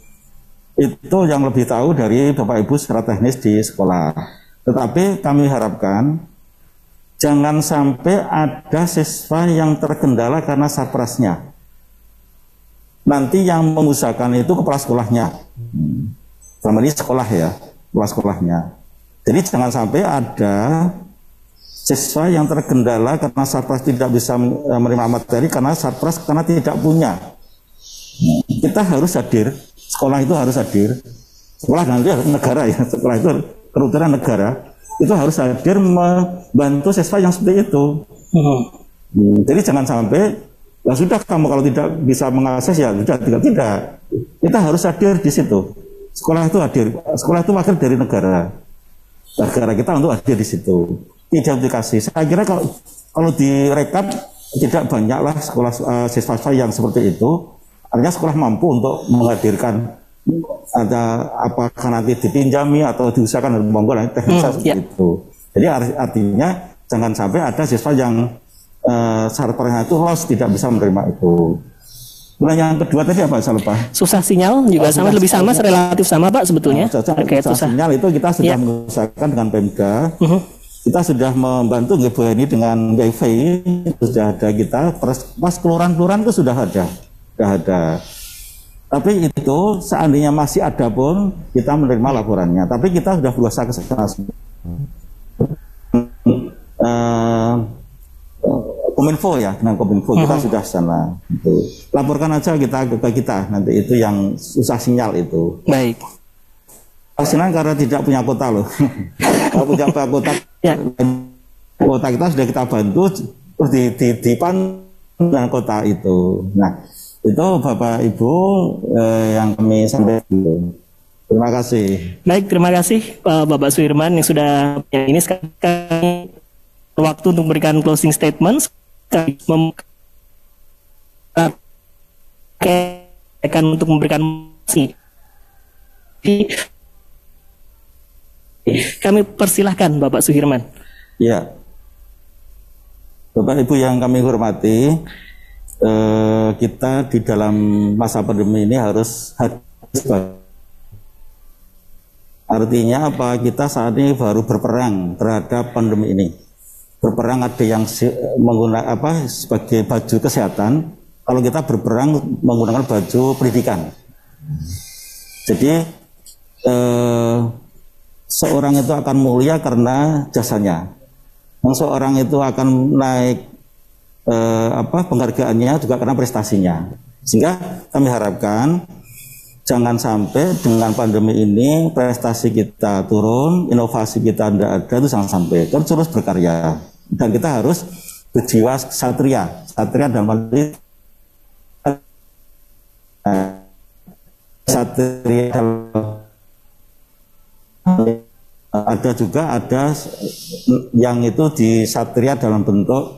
itu yang lebih tahu dari Bapak Ibu secara teknis di sekolah. Tetapi kami harapkan jangan sampai ada siswa yang terkendala karena sarprasnya. Nanti yang mengusahakan itu kepala sekolahnya. Selama ini sekolah ya, kepala sekolahnya. Jadi jangan sampai ada siswa yang terkendala karena sarpras tidak bisa menerima materi karena sarpras karena tidak punya. Kita harus hadir, sekolah itu harus hadir. Sekolah nanti negara ya, sekolah itu keruturan negara itu harus hadir membantu siswa yang seperti itu. Jadi jangan sampai ya sudah kamu kalau tidak bisa mengakses ya sudah tidak. Kita harus hadir di situ. Sekolah itu hadir. Sekolah itu wakil dari negara. Negara kita untuk hadir di situ. Identifikasi. Saya kira kalau direkap tidak banyaklah sekolah siswa yang seperti itu. Artinya sekolah mampu untuk menghadirkan ada apakah nanti dipinjami atau diusahakan monggo teknis seperti itu. Jadi artinya jangan sampai ada siswa yang sarprasnya itu loss tidak bisa menerima itu. Kemudian yang kedua tadi apa saya lupa? Susah sinyal juga sama, lebih sama, relatif sama Pak sebetulnya. Susah sinyal itu kita sudah mengusahakan dengan Pemda. Kita sudah membantu Bu Heni dengan wifi, sudah ada kita. Pas kelurahan-kelurahan itu sudah ada. Tapi itu seandainya masih ada pun kita menerima laporannya. Tapi kita sudah berusaha ke sana. Kominfo ya, dengan Kominfo kita sudah sana. Gitu. Laporkan aja kita ke kita nanti itu yang susah sinyal itu. Baik. Sinyal karena tidak punya kota loh. Kalau punya kota, kota kita sudah kita bantu terus di dengan kota itu. Nah itu Bapak Ibu yang kami sampaikan. Terima kasih. Baik, terima kasih Bapak Suhirman yang sudah ini sekarang waktu untuk memberikan closing statement. Akan untuk memberikan kami persilahkan Bapak Suhirman. Ya, Bapak Ibu yang kami hormati, kita di dalam masa pandemi ini harus hadir. Artinya apa? Kita saat ini baru berperang terhadap pandemi ini. Berperang ada yang menggunakan sebagai baju kesehatan, kalau kita berperang menggunakan baju pendidikan. Jadi seorang itu akan mulia karena jasanya. Seorang itu akan naik penghargaannya juga karena prestasinya. Sehingga kami harapkan jangan sampai dengan pandemi ini prestasi kita turun, inovasi kita tidak ada, itu jangan sampai. Kita terus berkarya dan kita harus berjiwa satria dalam hal ini satria. Ada yang itu di satria dalam bentuk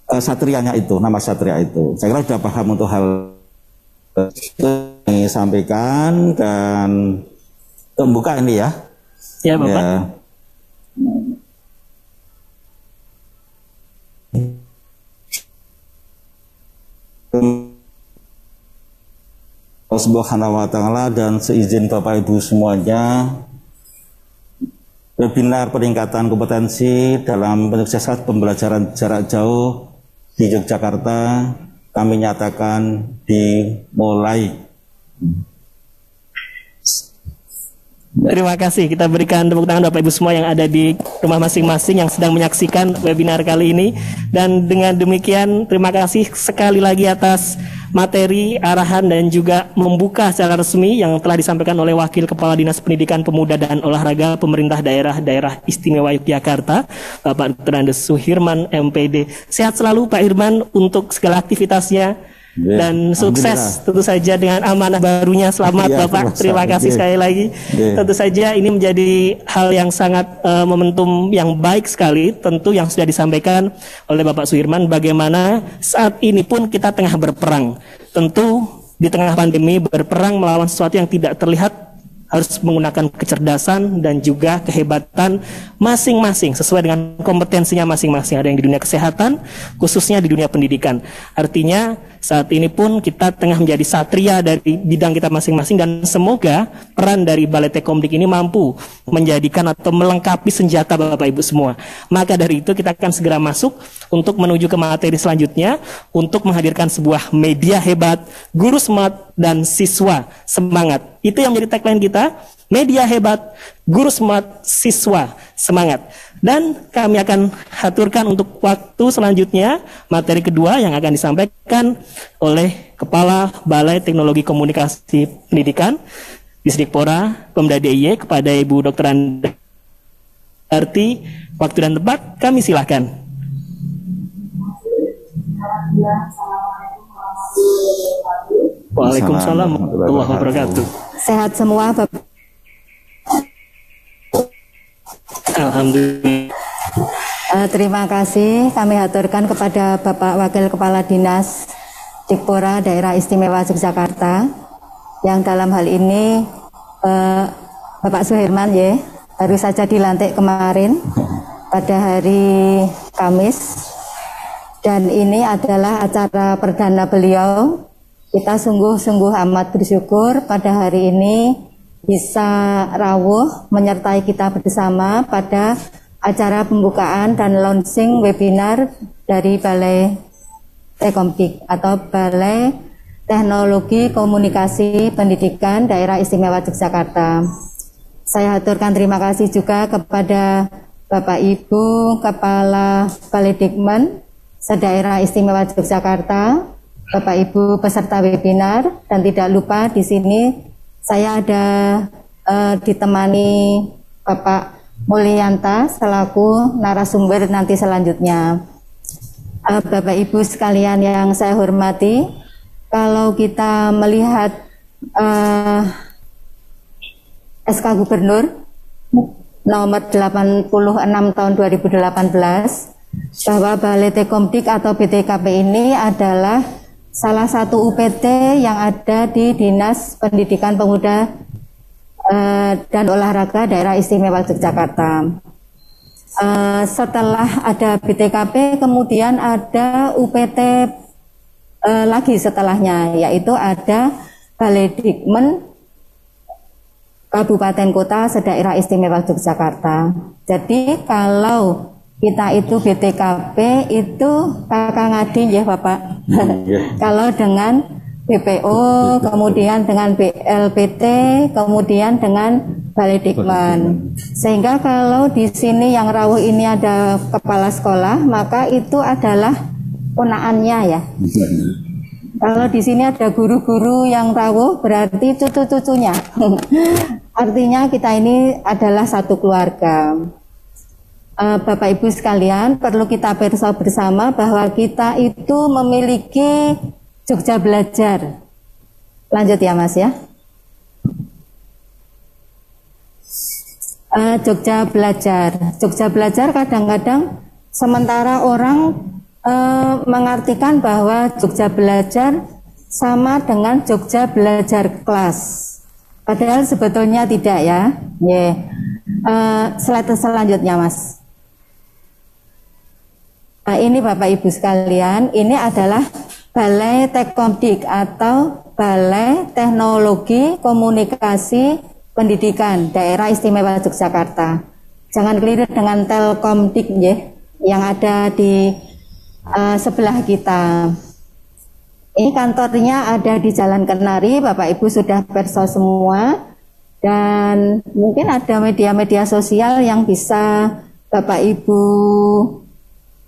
satrianya itu, nama satria itu. Saya kira sudah paham untuk hal itu disampaikan dan membuka ini ya. Ya, Bapak. Ya. Subhanahu wa ta'ala dan seizin Bapak Ibu semuanya, webinar peningkatan kompetensi dalam penyuksesan pembelajaran jarak jauh di Yogyakarta kami nyatakan dimulai. Terima kasih. Kita berikan tepuk tangan Bapak Ibu semua yang ada di rumah masing-masing yang sedang menyaksikan webinar kali ini. Dan dengan demikian terima kasih sekali lagi atas materi, arahan dan juga membuka secara resmi yang telah disampaikan oleh Wakil Kepala Dinas Pendidikan Pemuda dan Olahraga Pemerintah Daerah Istimewa Yogyakarta, Bapak Dr. Andes Suhirman MPD. Sehat selalu Pak Irman untuk segala aktivitasnya. Dan sukses tentu saja dengan amanah barunya. Selamat Bapak, terima kasih sekali lagi. Tentu saja ini menjadi hal yang sangat momentum yang baik sekali, tentu yang sudah disampaikan oleh Bapak Suhirman, bagaimana saat ini pun kita tengah berperang. Tentu di tengah pandemi berperang melawan sesuatu yang tidak terlihat harus menggunakan kecerdasan dan juga kehebatan masing-masing sesuai dengan kompetensinya masing-masing. Ada yang di dunia kesehatan, khususnya di dunia pendidikan. Artinya saat ini pun kita tengah menjadi satria dari bidang kita masing-masing dan semoga peran dari Balai Tekomdik ini mampu menjadikan atau melengkapi senjata Bapak Ibu semua. Maka dari itu kita akan segera masuk untuk menuju ke materi selanjutnya untuk menghadirkan sebuah media hebat, guru smart dan siswa semangat. Itu yang menjadi tagline kita, media hebat, guru smart, siswa semangat. Dan kami akan haturkan untuk waktu selanjutnya materi kedua yang akan disampaikan oleh Kepala Balai Teknologi Komunikasi Pendidikan Disdikpora Pemda DIY kepada Ibu Dr. Andarti. Waktu dan tempat kami silahkan. Waalaikumsalam warahmatullahi wabarakatuh. Sehat semua Bapak. Alhamdulillah. Terima kasih kami haturkan kepada Bapak Wakil Kepala Dinas Dikpora Daerah Istimewa Yogyakarta yang dalam hal ini Bapak Suhirman ya, baru saja dilantik kemarin pada hari Kamis dan ini adalah acara perdana beliau. Kita sungguh-sungguh amat bersyukur pada hari ini bisa rawuh menyertai kita bersama pada acara pembukaan dan launching webinar dari Balai Tekomdik atau Balai Teknologi Komunikasi Pendidikan Daerah Istimewa Yogyakarta. Saya haturkan terima kasih juga kepada Bapak Ibu Kepala Balai Dikmen se-Daerah Istimewa Yogyakarta, Bapak Ibu peserta webinar, dan tidak lupa di sini saya ada ditemani Bapak Mulyanta selaku narasumber nanti selanjutnya. Bapak Ibu sekalian yang saya hormati, kalau kita melihat SK Gubernur nomor 86 tahun 2018 bahwa Balai Tekomdik atau BTKP ini adalah salah satu UPT yang ada di Dinas Pendidikan Pemuda dan Olahraga Daerah Istimewa Yogyakarta. Setelah ada BTKP, kemudian ada UPT lagi setelahnya, yaitu ada Balai Dikmen Kabupaten Kota se-Daerah Istimewa Yogyakarta. Jadi kalau kita itu BTKP itu kakak ngadi ya Bapak. Kalau dengan BPO, kemudian dengan BLPT, kemudian dengan Balai Dikman. Sehingga kalau di sini yang rawuh ini ada kepala sekolah, maka itu adalah ponaannya ya. Kalau di sini ada guru-guru yang rawuh, berarti cucu-cucunya. Artinya kita ini adalah satu keluarga. Bapak Ibu sekalian, perlu kita perso bersama bahwa kita itu memiliki Jogja Belajar. Lanjut ya Mas ya. Jogja Belajar. Jogja Belajar kadang-kadang sementara orang mengartikan bahwa Jogja Belajar sama dengan Jogja Belajar kelas. Padahal sebetulnya tidak ya. Slide selanjutnya Mas. Ini Bapak Ibu sekalian, ini adalah Balai Tekkomdik atau Balai Teknologi Komunikasi Pendidikan Daerah Istimewa Yogyakarta. Jangan keliru dengan Telkomdik ya, yang ada di sebelah kita. Ini kantornya ada di Jalan Kenari, Bapak Ibu sudah perso semua. Dan mungkin ada media-media sosial yang bisa Bapak Ibu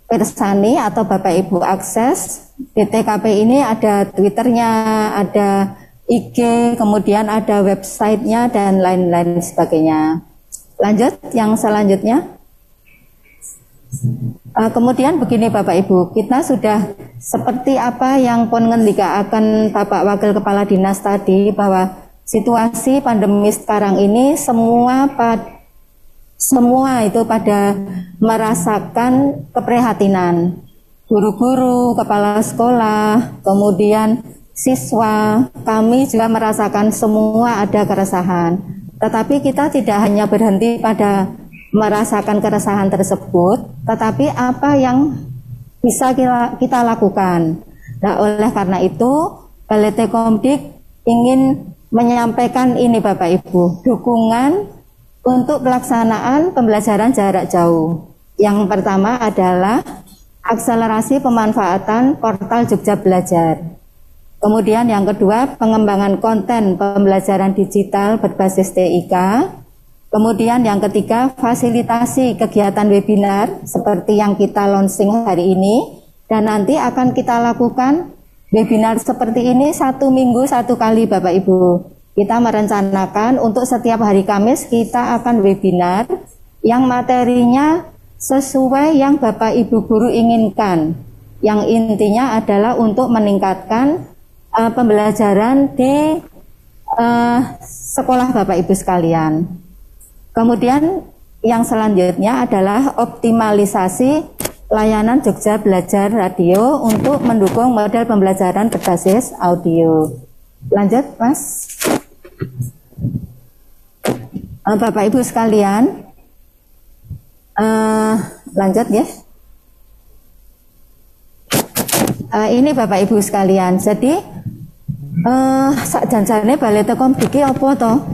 persani atau Bapak Ibu akses. Di TKP ini ada Twitternya, ada IG, kemudian ada websitenya dan lain-lain sebagainya. Lanjut yang selanjutnya. Kemudian begini Bapak Ibu, kita sudah seperti apa yang pun ngendikaaken Bapak Wakil Kepala Dinas tadi, bahwa situasi pandemi sekarang ini semua itu pada merasakan keprihatinan. Guru-guru, kepala sekolah, kemudian siswa, kami juga merasakan semua ada keresahan. Tetapi kita tidak hanya berhenti pada merasakan keresahan tersebut, tetapi apa yang bisa kita lakukan. Nah, oleh karena itu, Balai Tekkomdik ingin menyampaikan ini Bapak Ibu, dukungan untuk pelaksanaan pembelajaran jarak jauh. Yang pertama adalah akselerasi pemanfaatan portal Jogja Belajar. Kemudian yang kedua, pengembangan konten pembelajaran digital berbasis TIK. Kemudian yang ketiga, fasilitasi kegiatan webinar seperti yang kita launching hari ini. Dan nanti akan kita lakukan webinar seperti ini 1 minggu 1 kali Bapak Ibu. Kita merencanakan untuk setiap hari Kamis kita akan webinar yang materinya sesuai yang Bapak Ibu guru inginkan. Yang intinya adalah untuk meningkatkan pembelajaran di sekolah Bapak Ibu sekalian. Kemudian yang selanjutnya adalah optimalisasi layanan Jogja Belajar Radio untuk mendukung model pembelajaran berbasis audio. Lanjut Mas. Bapak Ibu sekalian, lanjut ya. Ini Bapak Ibu sekalian, jadi sak janjane Balai Tekkomdik apa toh?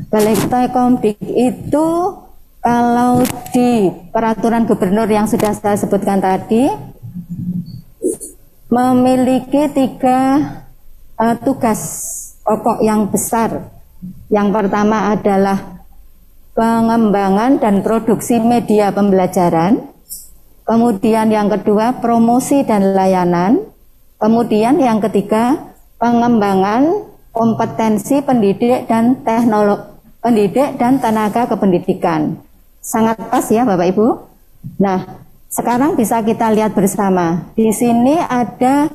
Balai Tekkomdik itu kalau di peraturan gubernur yang sudah saya sebutkan tadi memiliki 3 tugas pokok yang besar. Yang pertama adalah pengembangan dan produksi media pembelajaran. Kemudian yang kedua, promosi dan layanan. Kemudian yang ketiga, pengembangan kompetensi pendidik dan tenaga kependidikan. Sangat pas ya Bapak Ibu. Nah, sekarang bisa kita lihat bersama. Di sini ada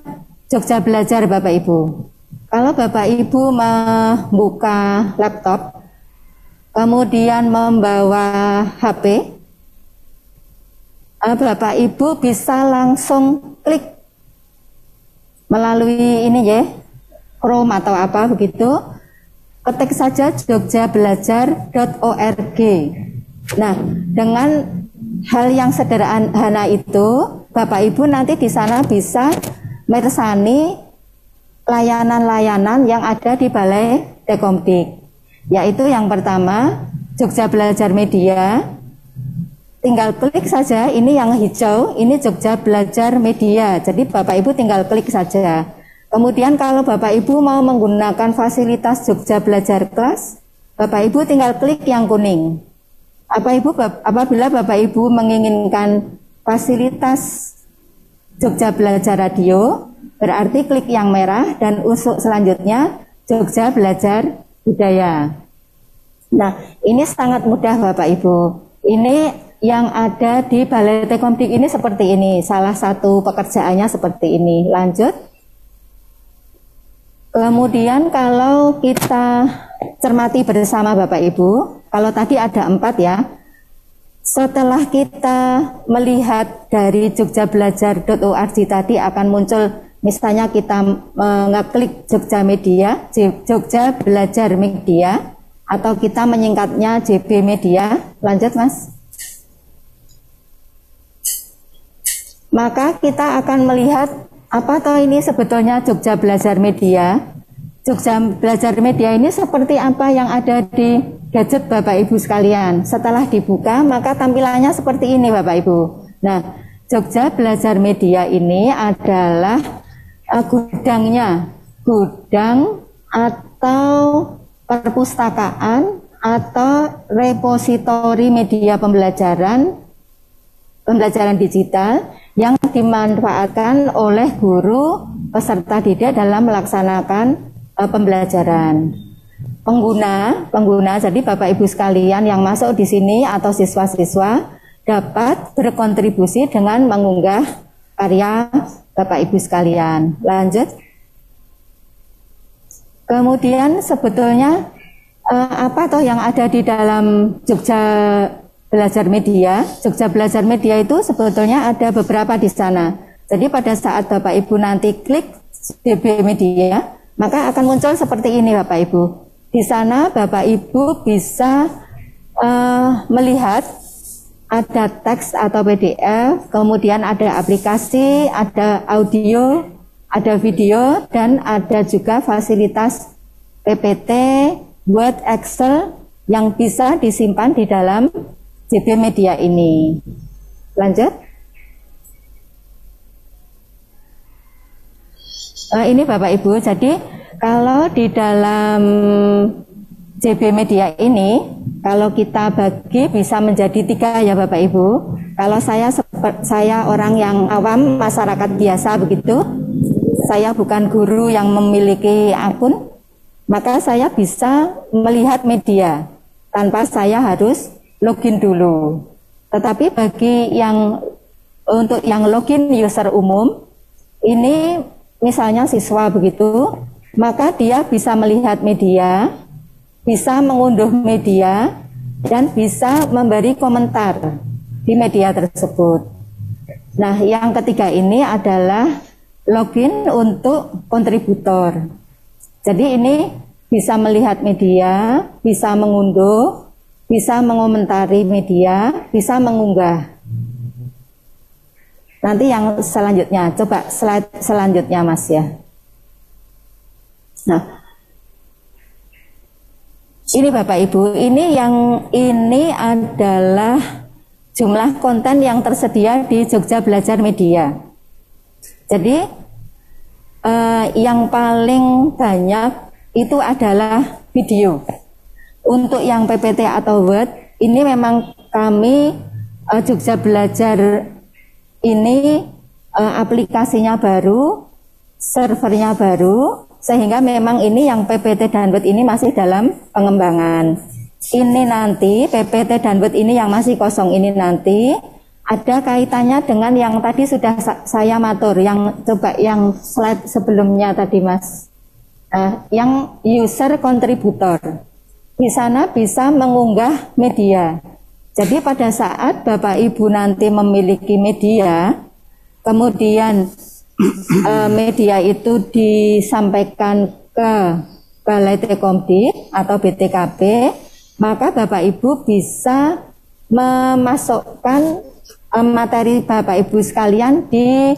Jogja Belajar Bapak Ibu. Kalau Bapak Ibu membuka laptop, kemudian membawa HP, Bapak Ibu bisa langsung klik melalui ini ya, Chrome atau apa begitu, ketik saja jogjabelajar.org. Nah, dengan hal yang sederhana itu, Bapak Ibu nanti di sana bisa meresani layanan-layanan yang ada di Balai Tekkomdik, yaitu yang pertama Jogja Belajar Media. Tinggal klik saja, ini yang hijau, ini Jogja Belajar Media. Jadi Bapak Ibu tinggal klik saja. Kemudian kalau Bapak Ibu mau menggunakan fasilitas Jogja Belajar Kelas, Bapak Ibu tinggal klik yang kuning. Apabila Bapak Ibu menginginkan fasilitas Jogja Belajar Radio, berarti klik yang merah dan untuk selanjutnya Jogja Belajar Budaya. Nah, ini sangat mudah Bapak Ibu. Ini yang ada di Balai Tekomdik ini seperti ini. Salah satu pekerjaannya seperti ini. Lanjut. Kemudian kalau kita cermati bersama Bapak Ibu, kalau tadi ada 4 ya. Setelah kita melihat dari jogjabelajar.org tadi akan muncul, misalnya kita ngeklik Jogja Media, Jogja Belajar Media, atau kita menyingkatnya JB Media. Lanjut Mas. Maka kita akan melihat apa toh ini sebetulnya Jogja Belajar Media. Jogja Belajar Media ini seperti apa yang ada di gadget Bapak Ibu sekalian. Setelah dibuka maka tampilannya seperti ini Bapak Ibu. Nah, Jogja Belajar Media ini adalah gudangnya, gudang atau perpustakaan atau repositori media pembelajaran digital yang dimanfaatkan oleh guru peserta didik dalam melaksanakan pembelajaran. Pengguna, jadi Bapak Ibu sekalian yang masuk di sini atau siswa-siswa dapat berkontribusi dengan mengunggah karya Bapak Ibu sekalian. Lanjut. Kemudian sebetulnya apa toh yang ada di dalam Jogja Belajar Media? Jogja Belajar Media itu sebetulnya ada beberapa di sana. Jadi pada saat Bapak Ibu nanti klik JB Media, maka akan muncul seperti ini Bapak Ibu. Di sana Bapak Ibu bisa melihat ada teks atau PDF, kemudian ada aplikasi, ada audio, ada video, dan ada juga fasilitas PPT, Word, Excel yang bisa disimpan di dalam JB Media ini. Lanjut. Ini Bapak Ibu, jadi kalau di dalam JB Media ini, kalau kita bagi bisa menjadi 3 ya Bapak Ibu. Kalau saya orang yang awam, masyarakat biasa begitu, saya bukan guru yang memiliki akun, maka saya bisa melihat media tanpa saya harus login dulu. Tetapi bagi untuk yang login user umum, ini misalnya siswa begitu, maka dia bisa melihat media, bisa mengunduh media, dan bisa memberi komentar di media tersebut. Nah, yang ketiga ini adalah login untuk kontributor. Jadi ini bisa melihat media, bisa mengunduh, bisa mengomentari media, bisa mengunggah. Nanti yang selanjutnya, coba slide selanjutnya Mas ya. Nah, ini Bapak Ibu, ini adalah jumlah konten yang tersedia di Jogja Belajar Media. Jadi yang paling banyak itu adalah video. Untuk yang PPT atau Word, ini memang kami Jogja Belajar ini aplikasinya baru, servernya baru, sehingga memang ini yang PPT dan Word ini masih dalam pengembangan. Ini nanti PPT dan Word ini yang masih kosong ini nanti ada kaitannya dengan yang tadi sudah saya matur, yang coba yang slide sebelumnya tadi Mas. Yang user kontributor. Di sana bisa mengunggah media. Jadi pada saat Bapak Ibu nanti memiliki media, kemudian media itu disampaikan ke Balai Tekomdik atau BTKB, maka Bapak Ibu bisa memasukkan materi Bapak Ibu sekalian di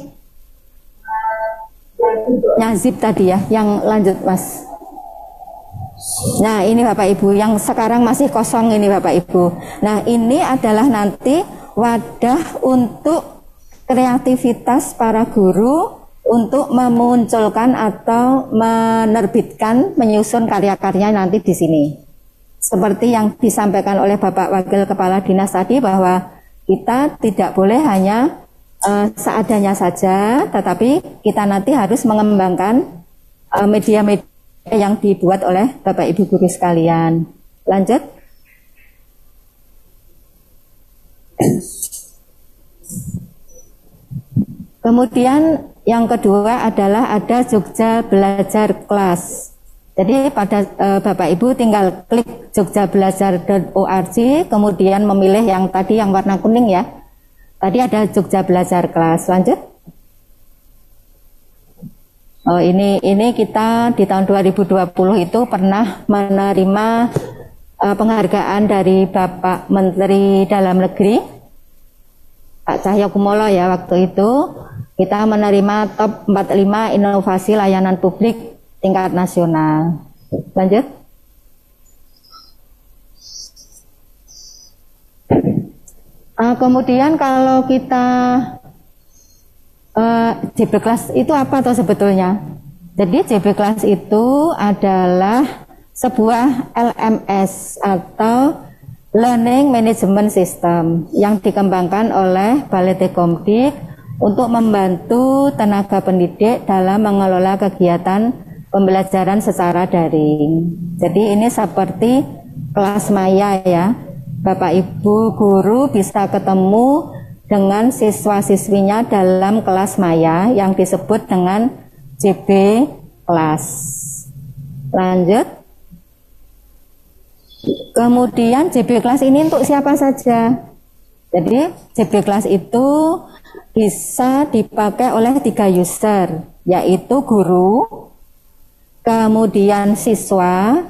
zip tadi ya, yang lanjut Mas. Nah ini Bapak Ibu yang sekarang masih kosong ini Bapak Ibu. Nah ini adalah nanti wadah untuk kreativitas para guru untuk memunculkan atau menerbitkan, menyusun karya-karya nanti di sini. seperti yang disampaikan oleh Bapak Wakil Kepala Dinas tadi, bahwa kita tidak boleh hanya seadanya saja, tetapi kita nanti harus mengembangkan media-media yang dibuat oleh Bapak Ibu guru sekalian. Lanjut. Kemudian yang kedua adalah ada Jogja Belajar Kelas. Jadi pada Bapak Ibu tinggal klik jogjabelajar.org, kemudian memilih yang tadi yang warna kuning ya. Tadi ada Jogja Belajar Kelas. Lanjut. Oh, ini kita di tahun 2020 itu pernah menerima penghargaan dari Bapak Menteri Dalam Negeri, Pak Cahyokumolo ya, waktu itu kita menerima top 45 inovasi layanan publik tingkat nasional. Lanjut. Kemudian kalau kita JB Class itu apa toh sebetulnya? Jadi JB Class itu adalah sebuah LMS atau Learning Management System yang dikembangkan oleh Baletekomdik untuk membantu tenaga pendidik dalam mengelola kegiatan pembelajaran secara daring. Jadi ini seperti kelas maya ya. Bapak Ibu guru bisa ketemu dengan siswa-siswinya dalam kelas maya yang disebut dengan JB Class. Lanjut. Kemudian JB Class ini untuk siapa saja? Jadi JB Class itu bisa dipakai oleh 3 user, yaitu guru, kemudian siswa,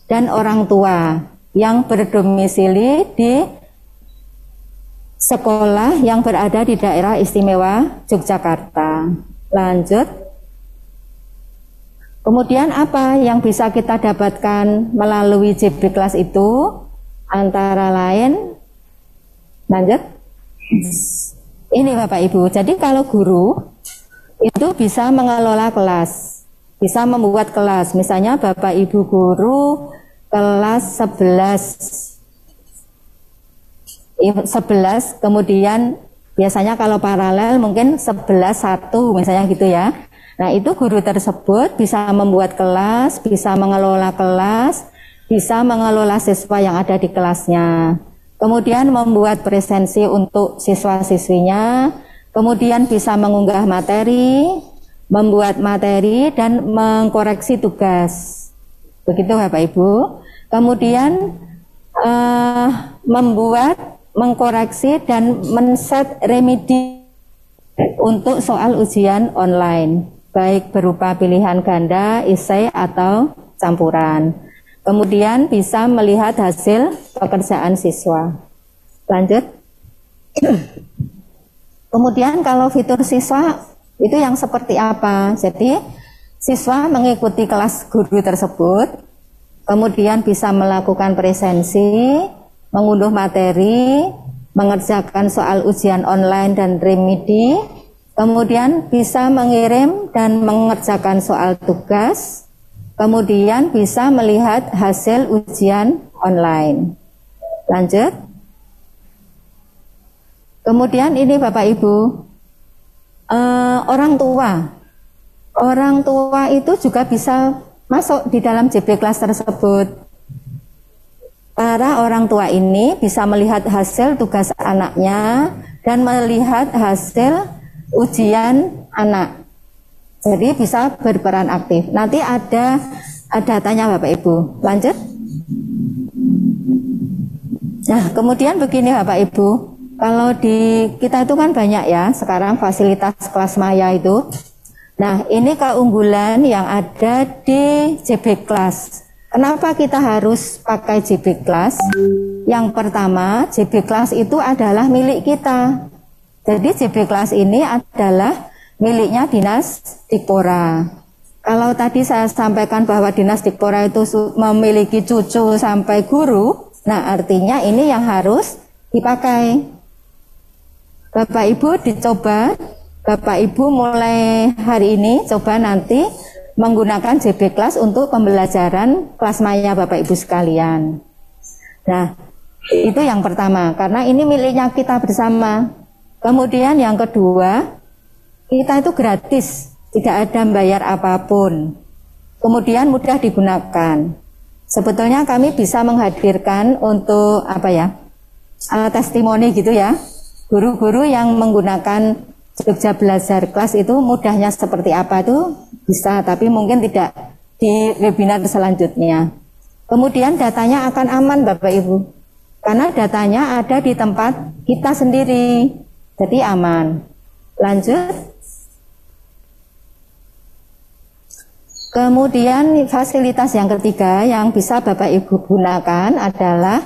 dan orang tua yang berdomisili di sekolah yang berada di daerah istimewa Yogyakarta. Lanjut. Kemudian apa yang bisa kita dapatkan melalui JB Class itu? Antara lain, lanjut. Ini Bapak Ibu, jadi kalau guru itu bisa mengelola kelas, bisa membuat kelas. Misalnya Bapak Ibu guru kelas 11, kemudian biasanya kalau paralel mungkin 11-1 misalnya gitu ya. Nah itu guru tersebut bisa membuat kelas, bisa mengelola kelas, bisa mengelola siswa yang ada di kelasnya. Kemudian membuat presensi untuk siswa-siswinya, kemudian bisa mengunggah materi, membuat materi, dan mengkoreksi tugas. Begitu Bapak Ibu. Kemudian membuat, mengkoreksi, dan men-set remedi untuk soal ujian online, baik berupa pilihan ganda, esai, atau campuran. Kemudian bisa melihat hasil pekerjaan siswa. Lanjut. Kemudian kalau fitur siswa itu yang seperti apa? Jadi siswa mengikuti kelas guru tersebut, kemudian bisa melakukan presensi, mengunduh materi, mengerjakan soal ujian online dan remedi, kemudian bisa mengirim dan mengerjakan soal tugas, kemudian bisa melihat hasil ujian online. Lanjut. Kemudian ini Bapak Ibu, orang tua itu juga bisa masuk di dalam JB Class tersebut. Para orang tua ini bisa melihat hasil tugas anaknya dan melihat hasil ujian anak. Jadi bisa berperan aktif. Nanti ada tanya Bapak Ibu. Lanjut. Nah, kemudian begini Bapak Ibu. Kalau di kita itu kan banyak ya sekarang fasilitas kelas maya itu. Nah, ini keunggulan yang ada di JB Class. Kenapa kita harus pakai JB Class? Yang pertama, JB Class itu adalah milik kita. Jadi JB Class ini adalah miliknya Dinas Dikpora. Kalau tadi saya sampaikan bahwa Dinas Dikpora itu memiliki cucu sampai guru, nah artinya ini yang harus dipakai. Bapak Ibu dicoba, Bapak Ibu mulai hari ini coba nanti menggunakan JB Class untuk pembelajaran kelas maya Bapak Ibu sekalian. Nah, itu yang pertama, karena ini miliknya kita bersama. Kemudian yang kedua, kita itu gratis, tidak ada bayar apapun. Kemudian mudah digunakan. Sebetulnya kami bisa menghadirkan untuk testimoni gitu ya. Guru-guru yang menggunakan Jogja Belajar Kelas itu mudahnya seperti apa itu bisa, tapi mungkin tidak di webinar selanjutnya. Kemudian datanya akan aman Bapak Ibu, karena datanya ada di tempat kita sendiri, jadi aman. Lanjut. Kemudian fasilitas yang ketiga yang bisa Bapak Ibu gunakan adalah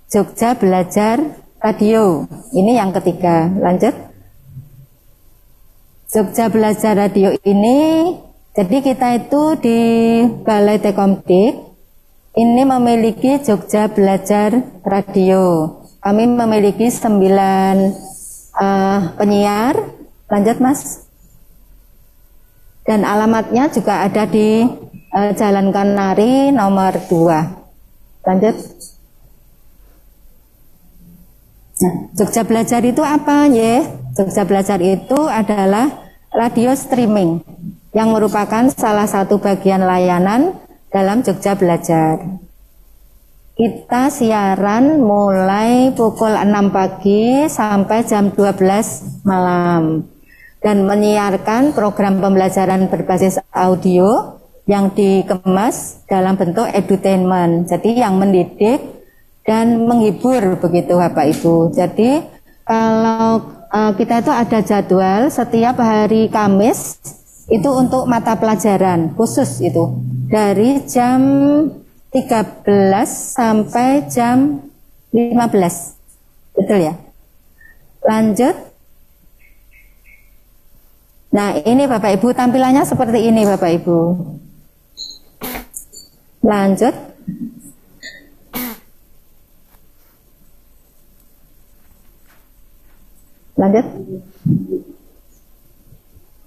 Jogja Belajar Radio. Ini yang ketiga. Lanjut. Jogja Belajar Radio ini, jadi kita itu di Balai Tekomdik ini memiliki Jogja Belajar Radio. Kami memiliki 9 penyiar. Lanjut Mas. Dan alamatnya juga ada di Jalan Kanari nomor 2. Lanjut. Nah, Jogja Belajar itu apa ya? Jogja Belajar itu adalah radio streaming yang merupakan salah satu bagian layanan dalam Jogja Belajar. Kita siaran mulai pukul 6 pagi sampai jam 12 malam dan menyiarkan program pembelajaran berbasis audio yang dikemas dalam bentuk edutainment. Jadi yang mendidik dan menghibur begitu Bapak Ibu. Jadi kalau kita itu ada jadwal setiap hari Kamis itu untuk mata pelajaran khusus itu dari jam 13 sampai jam 15. Betul ya? Lanjut. Nah, ini Bapak Ibu tampilannya seperti ini Bapak Ibu. Lanjut. Lanjut.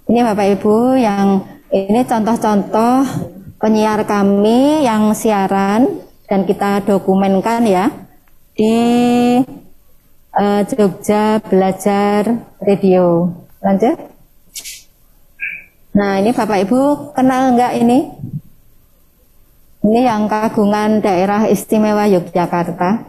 Ini Bapak Ibu yang ini contoh-contoh penyiar kami yang siaran dan kita dokumenkan ya di Jogja Belajar Radio. Lanjut. Nah, ini Bapak Ibu kenal enggak ini? Ini yang kagungan daerah istimewa Yogyakarta.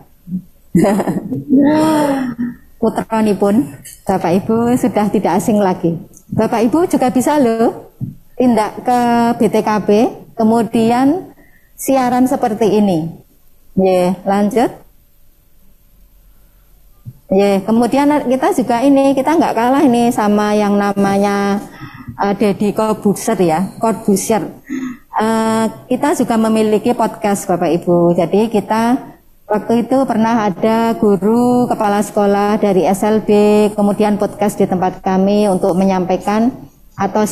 Putranipun Bapak Ibu sudah tidak asing lagi. Bapak Ibu juga bisa loh tindak ke BTKB kemudian siaran seperti ini. Lanjut. Kemudian kita juga ini, kita nggak kalah ini sama yang namanya Deddy Corbuzier ya, Corbuzier. Kita juga memiliki podcast Bapak Ibu. Jadi kita waktu itu pernah ada guru kepala sekolah dari SLB, kemudian podcast di tempat kami untuk menyampaikan atau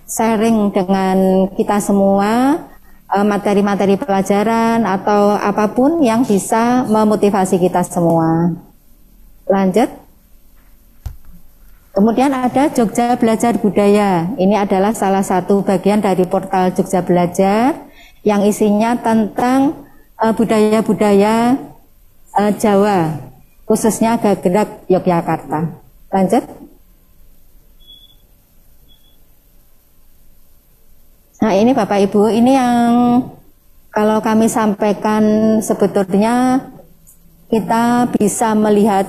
sharing dengan kita semua materi-materi pelajaran atau apapun yang bisa memotivasi kita semua. Lanjut. Kemudian ada Jogja Belajar Budaya. Ini adalah salah satu bagian dari portal Jogja Belajar yang isinya tentang budaya-budaya Jawa, khususnya Gagerak Yogyakarta. Lanjut. Nah, ini Bapak Ibu, ini yang kalau kami sampaikan sebetulnya kita bisa melihat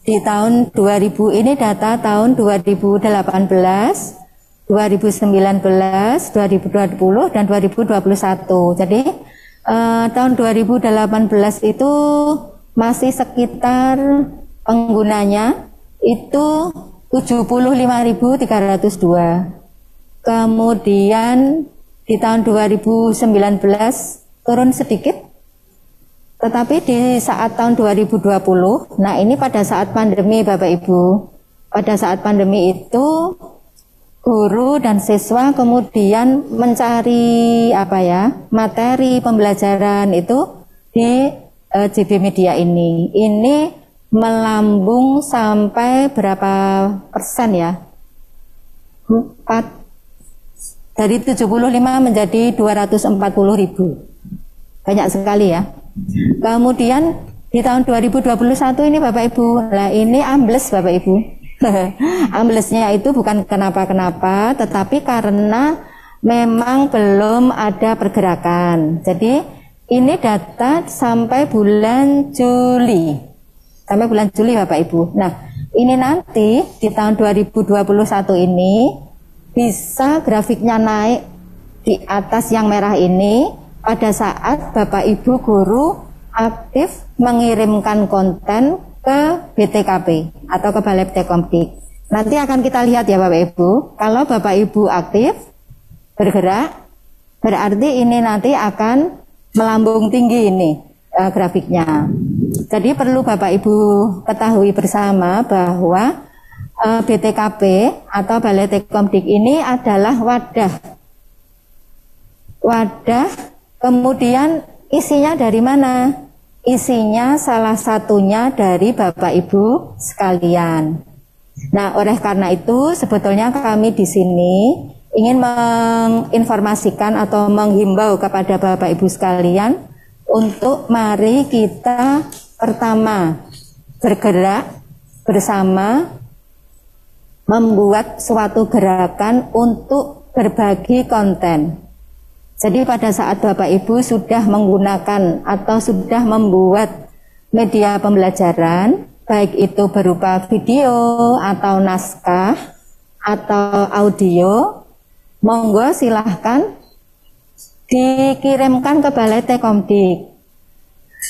di tahun 2000, ini data tahun 2018, 2019, 2020, dan 2021. Jadi tahun 2018 itu masih sekitar penggunanya itu 75.302. Kemudian di tahun 2019 turun sedikit, tetapi di saat tahun 2020, nah ini pada saat pandemi Bapak Ibu, pada saat pandemi itu guru dan siswa kemudian mencari materi pembelajaran itu di JB Media ini. Ini melambung sampai berapa persen ya? 4 dari 75 menjadi 240.000. Banyak sekali ya. Kemudian di tahun 2021 ini Bapak Ibu, lah ini ambles Bapak Ibu. Amblesnya itu bukan kenapa-kenapa, tetapi karena memang belum ada pergerakan. Jadi ini data sampai bulan Juli. Sampai bulan Juli Bapak Ibu. Nah, ini nanti di tahun 2021 ini bisa grafiknya naik di atas yang merah ini pada saat Bapak Ibu guru aktif mengirimkan konten ke BTKP atau ke Balai Tekkomdik. Nanti akan kita lihat ya Bapak Ibu, kalau Bapak Ibu aktif bergerak, berarti ini nanti akan melambung tinggi ini grafiknya. Jadi perlu Bapak Ibu ketahui bersama bahwa BTKP atau Balai Tekkomdik ini adalah wadah, kemudian isinya dari mana? Isinya salah satunya dari Bapak Ibu sekalian. Nah, oleh karena itu sebetulnya kami di sini ingin menginformasikan atau menghimbau kepada Bapak Ibu sekalian untuk mari kita pertama bergerak bersama membuat suatu gerakan untuk berbagi konten. Jadi pada saat Bapak Ibu sudah menggunakan atau sudah membuat media pembelajaran, baik itu berupa video atau naskah atau audio, monggo silahkan dikirimkan ke Balai Tekkomdik.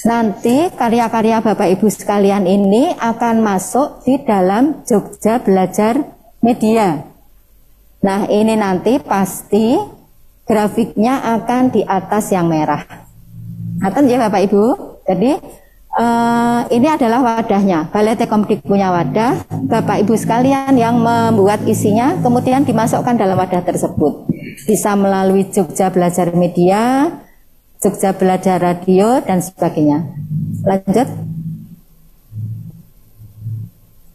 Nanti karya-karya Bapak Ibu sekalian ini akan masuk di dalam Jogja Belajar Media. Nah, ini nanti pasti grafiknya akan di atas yang merah. Ngaten ya Bapak Ibu. Jadi ini adalah wadahnya. Balai Tekkomdik punya wadah, Bapak Ibu sekalian yang membuat isinya kemudian dimasukkan dalam wadah tersebut. Bisa melalui Jogja Belajar Media, Jogja Belajar Radio dan sebagainya. Lanjut.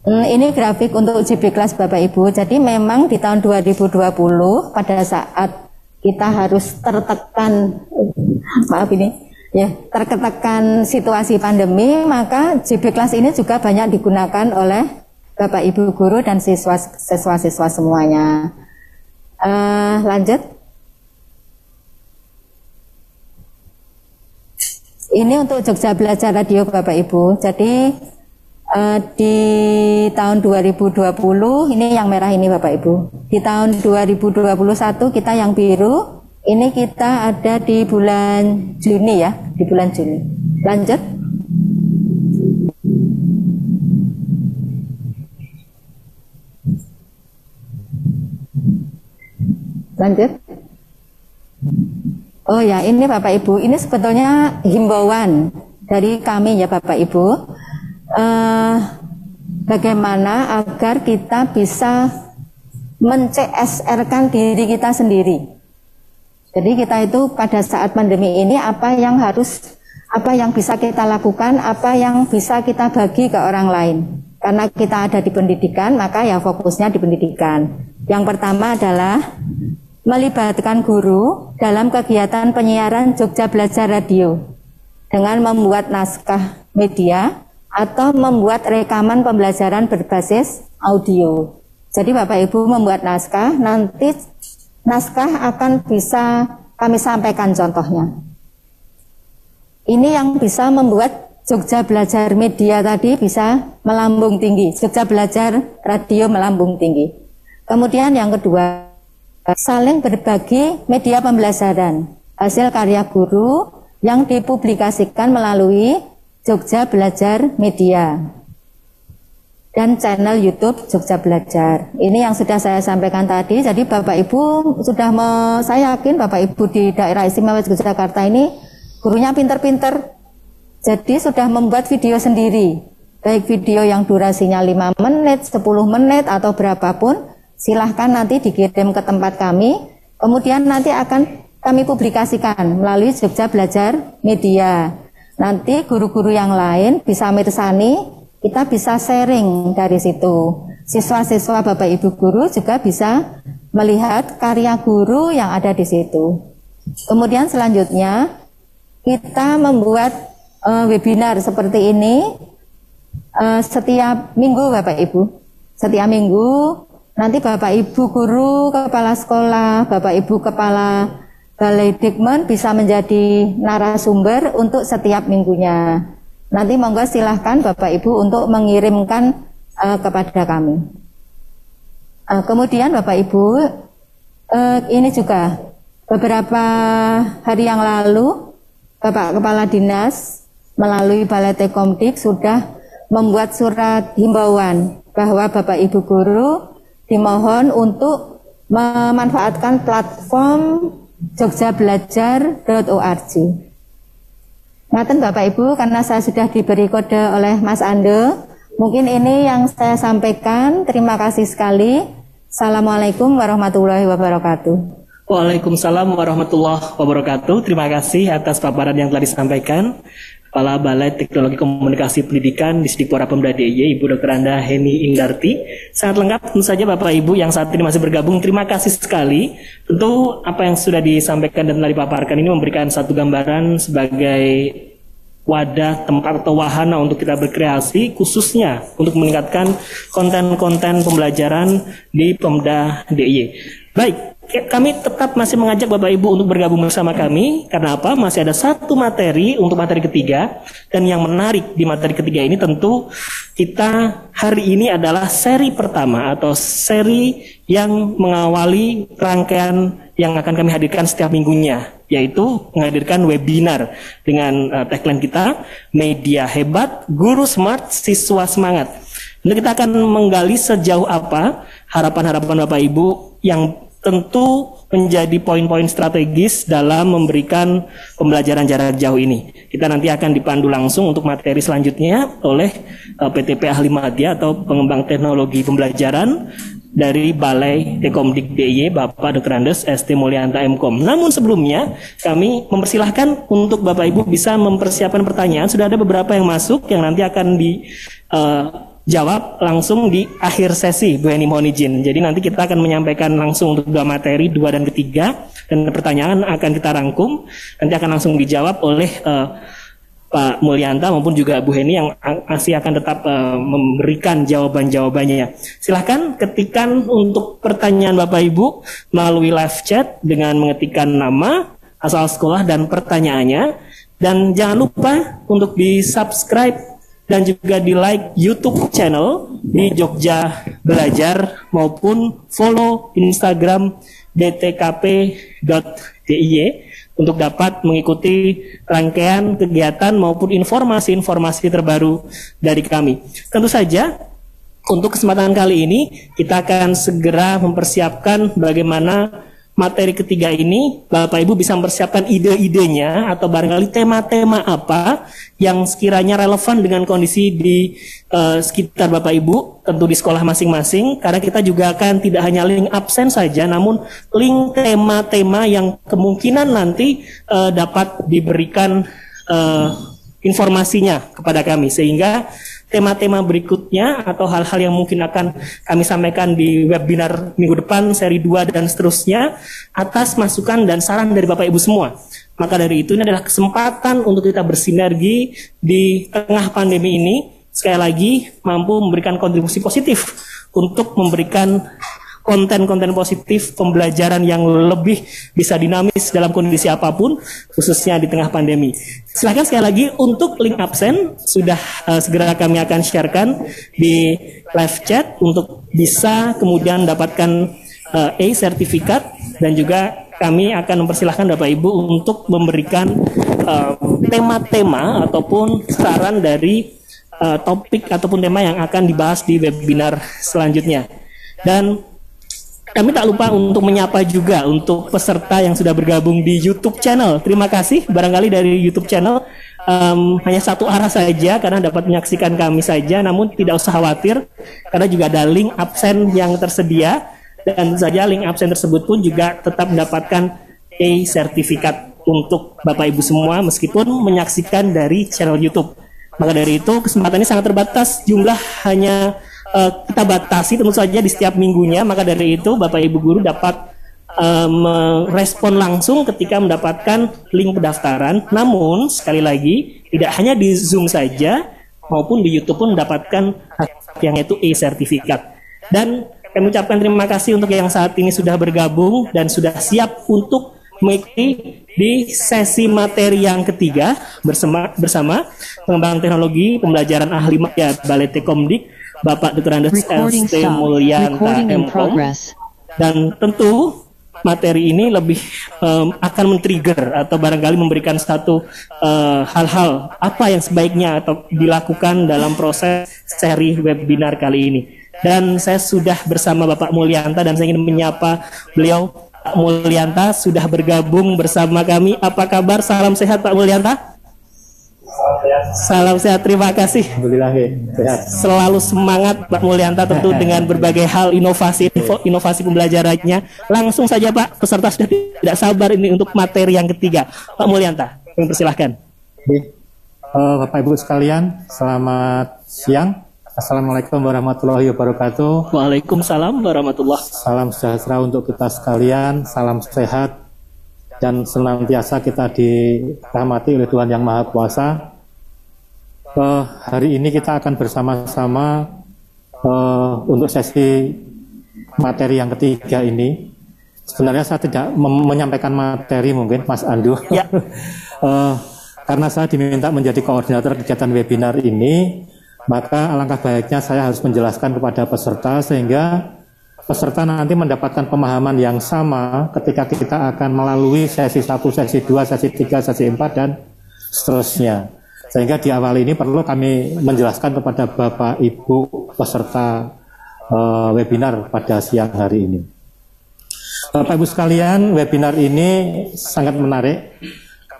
Ini grafik untuk JB kelas Bapak Ibu. Jadi memang di tahun 2020 pada saat kita harus tertekan, tertekan situasi pandemi, maka JB kelas ini juga banyak digunakan oleh Bapak Ibu guru dan siswa-siswa semuanya. Lanjut. Ini untuk Jogja Belajar Radio Bapak Ibu. Jadi di tahun 2020 ini yang merah ini Bapak Ibu. Di tahun 2021 kita yang biru. Ini kita ada di bulan Juni ya, di bulan Juni. Lanjut. Lanjut. Oh ya, ini Bapak Ibu, ini sebetulnya himbauan dari kami ya Bapak Ibu. Bagaimana agar kita bisa men-CSR-kan diri kita sendiri. Jadi kita itu pada saat pandemi ini apa yang bisa kita lakukan, apa yang bisa kita bagi ke orang lain. Karena kita ada di pendidikan, maka ya fokusnya di pendidikan. Yang pertama adalah melibatkan guru dalam kegiatan penyiaran Jogja Belajar Radio dengan membuat naskah media atau membuat rekaman pembelajaran berbasis audio. Jadi Bapak Ibu membuat naskah, nanti naskah akan bisa kami sampaikan contohnya. Ini yang bisa membuat Jogja Belajar Media tadi bisa melambung tinggi, Jogja Belajar Radio melambung tinggi. Kemudian yang kedua, saling berbagi media pembelajaran, hasil karya guru yang dipublikasikan melalui Jogja Belajar Media dan channel YouTube Jogja Belajar. Ini yang sudah saya sampaikan tadi. Jadi Bapak Ibu sudah saya yakin Bapak Ibu di daerah istimewa Yogyakarta ini gurunya pinter-pinter. Jadi sudah membuat video sendiri. Baik video yang durasinya 5 menit, 10 menit atau berapapun, silahkan nanti dikirim ke tempat kami. Kemudian nanti akan kami publikasikan melalui Jogja Belajar Media. Nanti guru-guru yang lain bisa mirsani, kita bisa sharing dari situ. Siswa-siswa Bapak Ibu guru juga bisa melihat karya guru yang ada di situ. Kemudian selanjutnya kita membuat webinar seperti ini setiap minggu Bapak Ibu. Setiap minggu nanti Bapak Ibu guru, kepala sekolah, Bapak Ibu kepala Balai Dikmen bisa menjadi narasumber untuk setiap minggunya. Nanti monggo silahkan Bapak Ibu untuk mengirimkan kepada kami. Kemudian Bapak Ibu, ini juga beberapa hari yang lalu Bapak Kepala Dinas melalui Balai Tekomdik sudah membuat surat himbauan bahwa Bapak Ibu guru dimohon untuk memanfaatkan platform jogjabelajar.org. Ngaten Bapak Ibu, karena saya sudah diberi kode oleh Mas Ande, mungkin ini yang saya sampaikan. Terima kasih sekali. Assalamualaikum warahmatullahi wabarakatuh. Waalaikumsalam warahmatullahi wabarakatuh. Terima kasih atas paparan yang telah disampaikan Kepala Balai Teknologi Komunikasi Pendidikan di Dikpora Pemda DIY, Ibu Dr. Anda Heni Indarti. Sangat lengkap tentu saja Bapak Ibu yang saat ini masih bergabung. Terima kasih sekali. Tentu apa yang sudah disampaikan dan telah dipaparkan ini memberikan satu gambaran sebagai wadah, tempat atau wahana untuk kita berkreasi, khususnya untuk meningkatkan konten-konten pembelajaran di Pemda DIY. Baik, kami tetap masih mengajak Bapak Ibu untuk bergabung bersama kami. Karena apa? Masih ada satu materi untuk materi ketiga. Dan yang menarik di materi ketiga ini tentu kita hari ini adalah seri pertama atau seri yang mengawali rangkaian yang akan kami hadirkan setiap minggunya, yaitu menghadirkan webinar dengan tagline kita, Media Hebat, Guru Smart, Siswa Semangat. Ini kita akan menggali sejauh apa harapan-harapan Bapak Ibu yang tentu menjadi poin-poin strategis dalam memberikan pembelajaran jarak jauh ini. Kita nanti akan dipandu langsung untuk materi selanjutnya oleh PTP Ahli Madya atau Pengembang Teknologi Pembelajaran dari Balai Tekomdik DIY, Bapak Dr. Andes ST Mulyanta MKOM. Namun sebelumnya kami mempersilahkan untuk Bapak Ibu bisa mempersiapkan pertanyaan. Sudah ada beberapa yang masuk yang nanti akan dijawab langsung di akhir sesi. Bu Heni mohon izin. Jadi nanti kita akan menyampaikan langsung untuk dua materi, 2 dan ketiga, dan pertanyaan akan kita rangkum. Nanti akan langsung dijawab oleh Pak Mulyanta maupun juga Bu Heni yang masih akan tetap memberikan jawaban-jawabannya. Silahkan ketikkan untuk pertanyaan Bapak Ibu melalui live chat dengan mengetikkan nama, asal sekolah, dan pertanyaannya. Dan jangan lupa untuk di-subscribe dan juga di-like YouTube channel di Jogja Belajar maupun follow Instagram dtkp.diy untuk dapat mengikuti rangkaian kegiatan maupun informasi-informasi terbaru dari kami. Tentu saja untuk kesempatan kali ini kita akan segera mempersiapkan bagaimana materi ketiga ini Bapak Ibu bisa mempersiapkan ide-idenya atau barangkali tema-tema apa yang sekiranya relevan dengan kondisi di sekitar Bapak Ibu, tentu di sekolah masing-masing, karena kita juga akan tidak hanya link absen saja, namun link tema-tema yang kemungkinan nanti dapat diberikan informasinya kepada kami, sehingga tema-tema berikutnya atau hal-hal yang mungkin akan kami sampaikan di webinar minggu depan, seri 2 dan seterusnya, atas masukan dan saran dari Bapak Ibu semua. Maka dari itu ini adalah kesempatan untuk kita bersinergi di tengah pandemi ini, sekali lagi mampu memberikan kontribusi positif untuk memberikan konten-konten positif pembelajaran yang lebih bisa dinamis dalam kondisi apapun, khususnya di tengah pandemi. Silahkan sekali lagi untuk link absen sudah segera kami akan sharekan di live chat untuk bisa kemudian dapatkan sertifikat, dan juga kami akan mempersilahkan Bapak Ibu untuk memberikan tema-tema ataupun saran dari topik ataupun tema yang akan dibahas di webinar selanjutnya. Dan kami tak lupa untuk menyapa juga untuk peserta yang sudah bergabung di YouTube channel. Terima kasih, barangkali dari YouTube channel hanya satu arah saja karena dapat menyaksikan kami saja, namun tidak usah khawatir karena juga ada link absen yang tersedia, dan saja link absen tersebut pun juga tetap mendapatkan sertifikat untuk Bapak Ibu semua meskipun menyaksikan dari channel YouTube. Maka dari itu kesempatan ini sangat terbatas, jumlah hanya kita batasi tentu saja di setiap minggunya. Maka dari itu Bapak Ibu guru dapat merespon langsung ketika mendapatkan link pendaftaran. Namun sekali lagi tidak hanya di Zoom saja, maupun di YouTube pun mendapatkan yang itu e-sertifikat. Dan kami ucapkan terima kasih untuk yang saat ini sudah bergabung dan sudah siap untuk mengikuti di sesi materi yang ketiga bersama pengembang teknologi pembelajaran ahli media Balai Tekomdik Bapak Dr. Andes ST Mulyanta MKOM. Dan tentu materi ini lebih akan men-trigger atau barangkali memberikan satu hal-hal apa yang sebaiknya atau dilakukan dalam proses seri webinar kali ini. Dan saya sudah bersama Bapak Mulyanta dan saya ingin menyapa beliau. Pak Mulyanta sudah bergabung bersama kami. Apa kabar? Salam sehat Pak Mulyanta. Salam sehat, terima kasih. Alhamdulillah, sehat. Selalu semangat Pak Mulyanta tentu dengan berbagai hal inovasi pembelajarannya. Langsung saja Pak, peserta sudah tidak sabar ini untuk materi yang ketiga. Pak Mulyanta, kami persilahkan. Bapak Ibu sekalian, selamat siang. Assalamualaikum warahmatullahi wabarakatuh. Waalaikumsalam warahmatullahi. Salam sejahtera untuk kita sekalian, salam sehat dan senantiasa kita dirahmati oleh Tuhan Yang Maha Kuasa. Hari ini kita akan bersama-sama untuk sesi materi yang ketiga ini. Sebenarnya saya tidak menyampaikan materi mungkin Mas Andu, ya. Karena saya diminta menjadi koordinator kegiatan webinar ini, maka alangkah baiknya saya harus menjelaskan kepada peserta sehingga peserta nanti mendapatkan pemahaman yang sama ketika kita akan melalui sesi 1, sesi 2, sesi 3, sesi 4 dan seterusnya. Sehingga di awal ini perlu kami menjelaskan kepada Bapak Ibu peserta webinar pada siang hari ini. Bapak Ibu sekalian, webinar ini sangat menarik.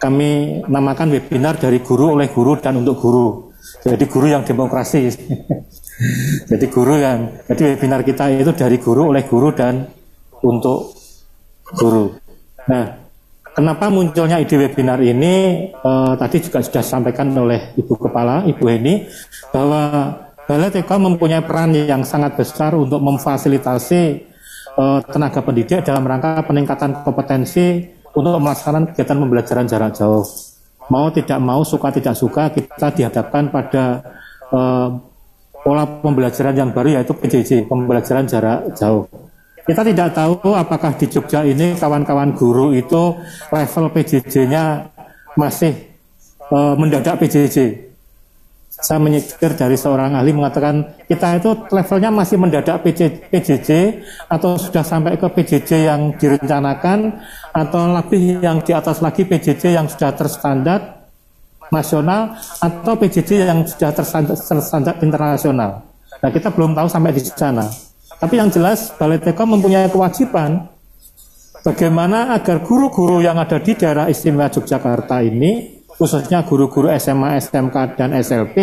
Kami namakan webinar dari guru oleh guru dan untuk guru. Jadi guru yang demokrasi. Jadi webinar kita itu dari guru oleh guru dan untuk guru. Nah, kenapa munculnya ide webinar ini? Tadi juga sudah disampaikan oleh Ibu Kepala, Ibu Heni, bahwa Balai Tekom mempunyai peran yang sangat besar untuk memfasilitasi tenaga pendidik dalam rangka peningkatan kompetensi untuk melaksanakan kegiatan pembelajaran jarak jauh. Mau tidak mau, suka tidak suka, kita dihadapkan pada pola pembelajaran yang baru, yaitu PJJ, pembelajaran jarak jauh. Kita tidak tahu apakah di Jogja ini kawan-kawan guru itu level PJJ-nya masih mendadak PJJ. Saya menyingkir dari seorang ahli mengatakan kita itu levelnya masih mendadak PJJ atau sudah sampai ke PJJ yang direncanakan atau lebih yang di atas lagi PJJ yang sudah terstandar nasional atau PJJ yang sudah terstandar internasional. Nah, kita belum tahu sampai di sana. Tapi yang jelas Balai Tekom mempunyai kewajiban bagaimana agar guru-guru yang ada di daerah istimewa Yogyakarta ini, khususnya guru-guru SMA, SMK, dan SLP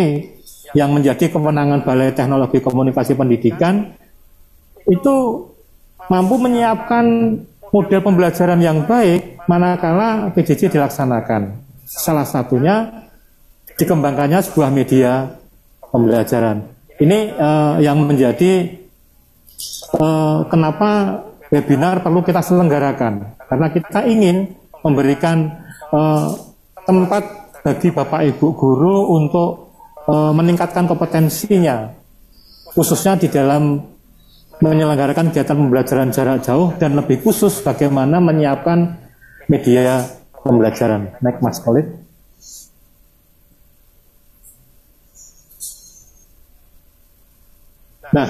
yang menjadi kewenangan Balai Teknologi Komunikasi Pendidikan itu mampu menyiapkan model pembelajaran yang baik manakala PJJ dilaksanakan. Salah satunya dikembangkannya sebuah media pembelajaran. Ini yang menjadi kenapa webinar perlu kita selenggarakan, karena kita ingin memberikan tempat bagi Bapak Ibu guru untuk meningkatkan kompetensinya, khususnya di dalam menyelenggarakan kegiatan pembelajaran jarak jauh dan lebih khusus bagaimana menyiapkan media pembelajaran. Next, Mas Khalid. Nah,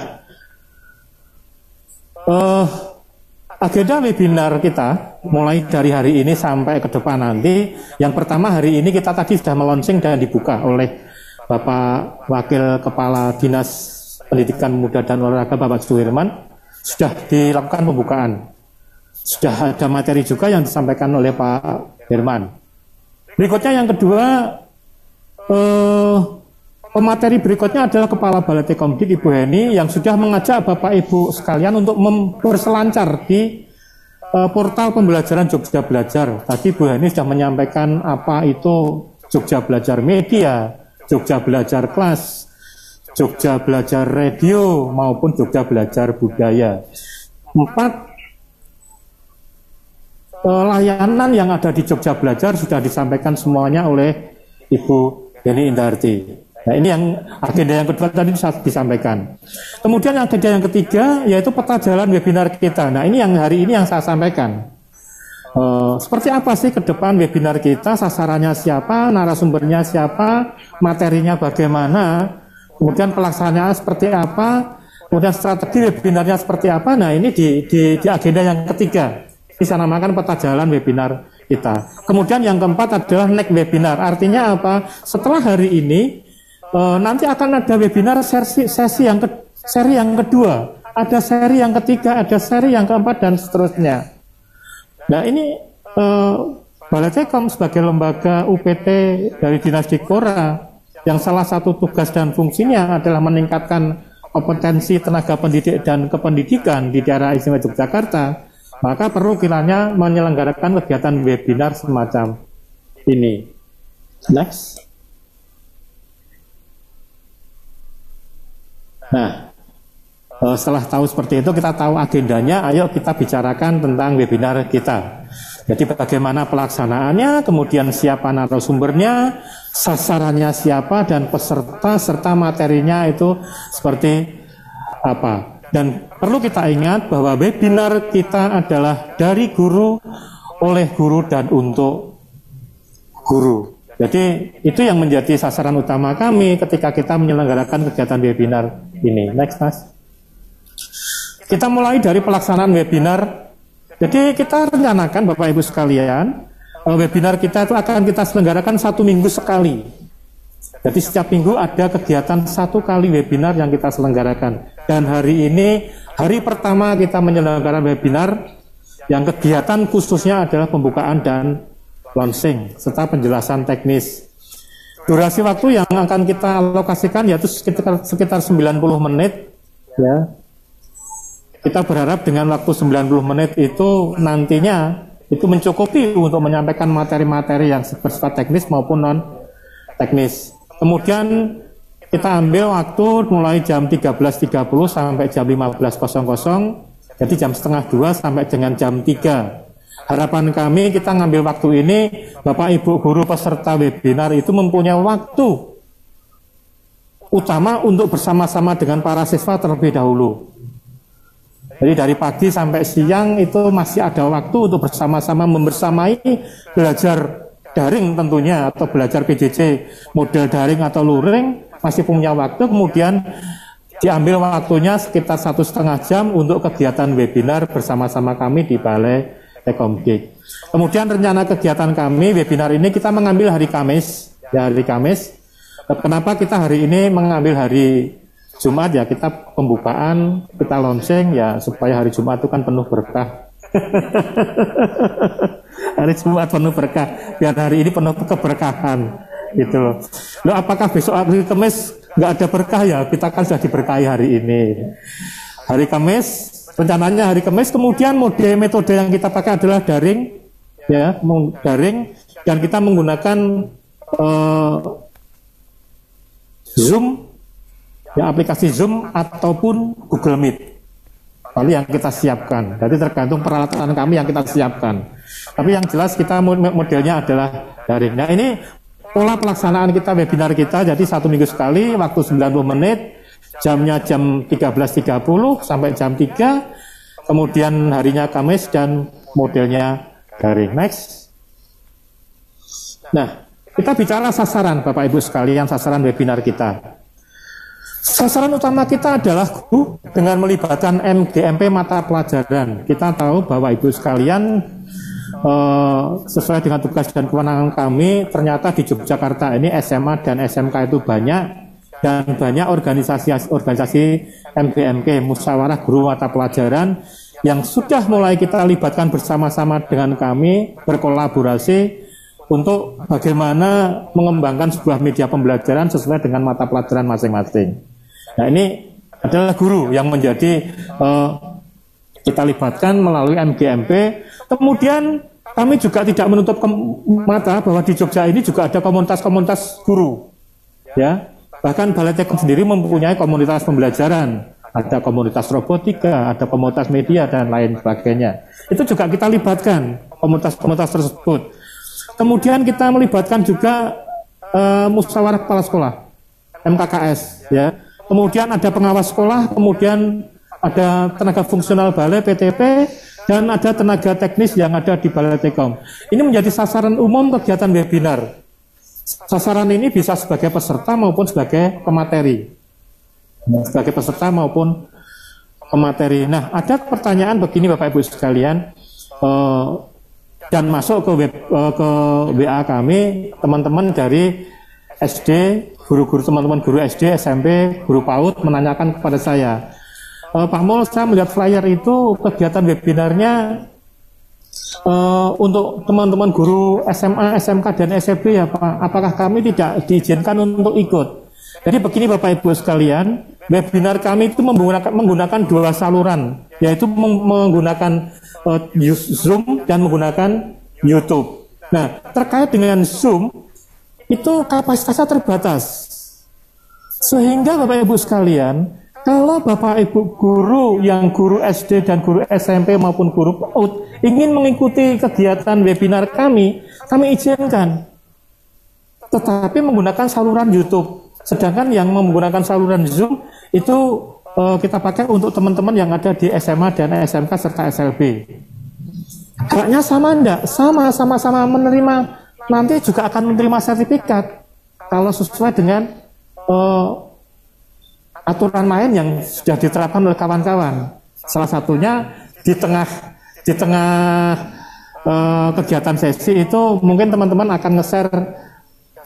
agenda webinar kita mulai dari hari ini sampai ke depan nanti, yang pertama hari ini kita tadi sudah melonsing dan dibuka oleh Bapak Wakil Kepala Dinas Pendidikan Muda dan Olahraga Bapak Suherman, sudah dilakukan pembukaan. Sudah ada materi juga yang disampaikan oleh Pak Herman. Berikutnya yang kedua, pemateri berikutnya adalah Kepala Balai Tekomdik Ibu Heni yang sudah mengajak Bapak Ibu sekalian untuk berselancar di portal pembelajaran Jogja Belajar. Tadi Bu Heni sudah menyampaikan apa itu Jogja Belajar Media, Jogja Belajar Kelas, Jogja Belajar Radio maupun Jogja Belajar Budaya. 4 layanan yang ada di Jogja Belajar sudah disampaikan semuanya oleh Ibu Yeni Indarti. Nah, ini yang agenda yang kedua tadi disampaikan. Kemudian agenda yang ketiga yaitu peta jalan webinar kita. Nah, ini yang hari ini yang saya sampaikan. Seperti apa sih ke depan webinar kita, sasarannya siapa, narasumbernya siapa, materinya bagaimana, kemudian pelaksanaan seperti apa, kemudian strategi webinarnya seperti apa. Nah, ini di agenda yang ketiga, bisa namakan peta jalan webinar kita. Kemudian yang keempat adalah next webinar. Artinya apa? Setelah hari ini nanti akan ada webinar seri yang kedua, ada seri yang ketiga, ada seri yang keempat dan seterusnya. Nah, ini Balai Tekom sebagai lembaga UPT dari Dinas Dikpora yang salah satu tugas dan fungsinya adalah meningkatkan kompetensi tenaga pendidik dan kependidikan di daerah istimewa Yogyakarta, maka perlu kiranya menyelenggarakan kegiatan webinar semacam ini. Next. Nah, setelah tahu seperti itu, kita tahu agendanya, ayo kita bicarakan tentang webinar kita. Jadi bagaimana pelaksanaannya, kemudian siapa narasumbernya, sasarannya siapa, dan peserta serta materinya itu seperti apa. Dan perlu kita ingat bahwa webinar kita adalah dari guru, oleh guru, dan untuk guru. Jadi itu yang menjadi sasaran utama kami ketika kita menyelenggarakan kegiatan webinar ini. Next, Mas. Kita mulai dari pelaksanaan webinar. Jadi kita rencanakan Bapak Ibu sekalian, webinar kita itu akan kita selenggarakan 1 minggu sekali. Jadi setiap minggu ada kegiatan 1 kali webinar yang kita selenggarakan. Dan hari ini, hari pertama kita menyelenggarakan webinar, yang kegiatan khususnya adalah pembukaan dan launching, serta penjelasan teknis. Durasi waktu yang akan kita alokasikan yaitu sekitar 90 menit. Ya. Kita berharap dengan waktu 90 menit itu nantinya itu mencukupi untuk menyampaikan materi-materi yang bersifat teknis maupun non-teknis. Kemudian kita ambil waktu mulai jam 13.30 sampai jam 15.00, jadi jam 1:30 sampai dengan jam 3. Harapan kami kita ngambil waktu ini, Bapak Ibu guru peserta webinar itu mempunyai waktu utama untuk bersama-sama dengan para siswa terlebih dahulu. Jadi dari pagi sampai siang itu masih ada waktu untuk bersama-sama membersamai belajar daring tentunya, atau belajar PJJ model daring atau luring, masih punya waktu. Kemudian diambil waktunya sekitar 1,5 jam untuk kegiatan webinar bersama-sama kami di Balai Tekomdik. Kemudian rencana kegiatan kami webinar ini kita mengambil hari Kamis, ya hari Kamis. Kenapa kita hari ini mengambil hari Jumat? Ya kita pembukaan, kita launching ya supaya hari Jumat itu kan penuh berkah. Hari Jumat penuh berkah, biar hari ini penuh keberkahan gitu loh. Loh, apakah besok hari Kamis nggak ada berkah? Ya kita kan sudah diberkahi hari ini. Hari Kamis, rencananya hari Kamis. Kemudian metode yang kita pakai adalah daring, ya daring, dan kita menggunakan Zoom, ya aplikasi Zoom ataupun Google Meet. Lalu yang kita siapkan, jadi tergantung peralatan kami yang kita siapkan. Tapi yang jelas kita modelnya adalah daring. Nah ini pola pelaksanaan kita webinar kita, jadi 1 minggu sekali, waktu 90 menit, jamnya jam 13.30 sampai jam 3, kemudian harinya Kamis dan modelnya daring. Next. Nah, kita bicara sasaran Bapak Ibu sekalian, sasaran webinar kita. Sasaran utama kita adalah guru dengan melibatkan MGMP mata pelajaran. Kita tahu bahwa Ibu sekalian sesuai dengan tugas dan kewenangan kami, ternyata di Yogyakarta ini SMA dan SMK itu banyak, dan banyak organisasi MGMP, musyawarah guru mata pelajaran, yang sudah mulai kita libatkan bersama-sama dengan kami, berkolaborasi untuk bagaimana mengembangkan sebuah media pembelajaran sesuai dengan mata pelajaran masing-masing. Nah ini adalah guru yang menjadi kita libatkan melalui MGMP. Kemudian kami juga tidak menutup mata bahwa di Jogja ini juga ada komunitas-komunitas guru. Ya, bahkan Balai Tekom sendiri mempunyai komunitas pembelajaran. Ada komunitas robotika, ada komunitas media dan lain sebagainya. Itu juga kita libatkan komunitas tersebut. Kemudian kita melibatkan juga musyawarah kepala sekolah, MKKS, ya. Kemudian ada pengawas sekolah, kemudian ada tenaga fungsional balai PTP, dan ada tenaga teknis yang ada di Balai Tekom. Ini menjadi sasaran umum kegiatan webinar. Sasaran ini bisa sebagai peserta maupun sebagai pemateri. Sebagai peserta maupun pemateri. Nah, ada pertanyaan begini Bapak Ibu sekalian, dan masuk ke WA kami, teman-teman dari SD, teman-teman guru SD, SMP, guru PAUD menanyakan kepada saya, Pak Mul, saya melihat flyer itu kegiatan webinarnya untuk teman-teman guru SMA, SMK, dan SMP ya Pak. Apakah kami tidak diizinkan untuk ikut? Jadi begini Bapak Ibu sekalian, webinar kami itu menggunakan dua saluran, yaitu menggunakan Zoom dan menggunakan YouTube. Nah, terkait dengan Zoom, itu kapasitasnya terbatas. Sehingga Bapak Ibu sekalian, kalau Bapak Ibu guru yang guru SD dan guru SMP maupun guru PAUD ingin mengikuti kegiatan webinar kami izinkan. Tetapi menggunakan saluran YouTube. Sedangkan yang menggunakan saluran Zoom itu kita pakai untuk teman-teman yang ada di SMA dan SMK serta SLB. Haknya sama enggak? Sama-sama menerima, nanti juga akan menerima sertifikat kalau sesuai dengan aturan main yang sudah diterapkan oleh kawan-kawan. Salah satunya di tengah kegiatan sesi itu mungkin teman-teman akan nge-share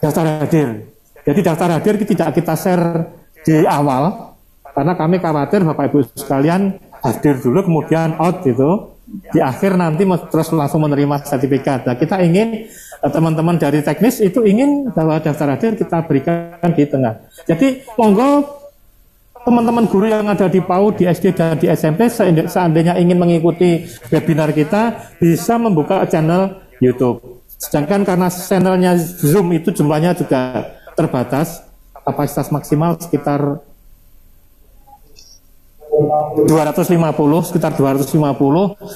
daftar hadir. Jadi daftar hadir tidak kita share di awal karena kami khawatir Bapak Ibu sekalian hadir dulu kemudian out gitu. Di akhir nanti terus langsung menerima sertifikat. Nah, kita ingin teman-teman dari teknis itu ingin bahwa daftar hadir kita berikan di tengah. Jadi monggo teman-teman guru yang ada di PAUD, di SD dan di SMP seandainya ingin mengikuti webinar kita bisa membuka channel YouTube. Sedangkan karena channelnya Zoom itu jumlahnya juga terbatas, kapasitas maksimal sekitar 250,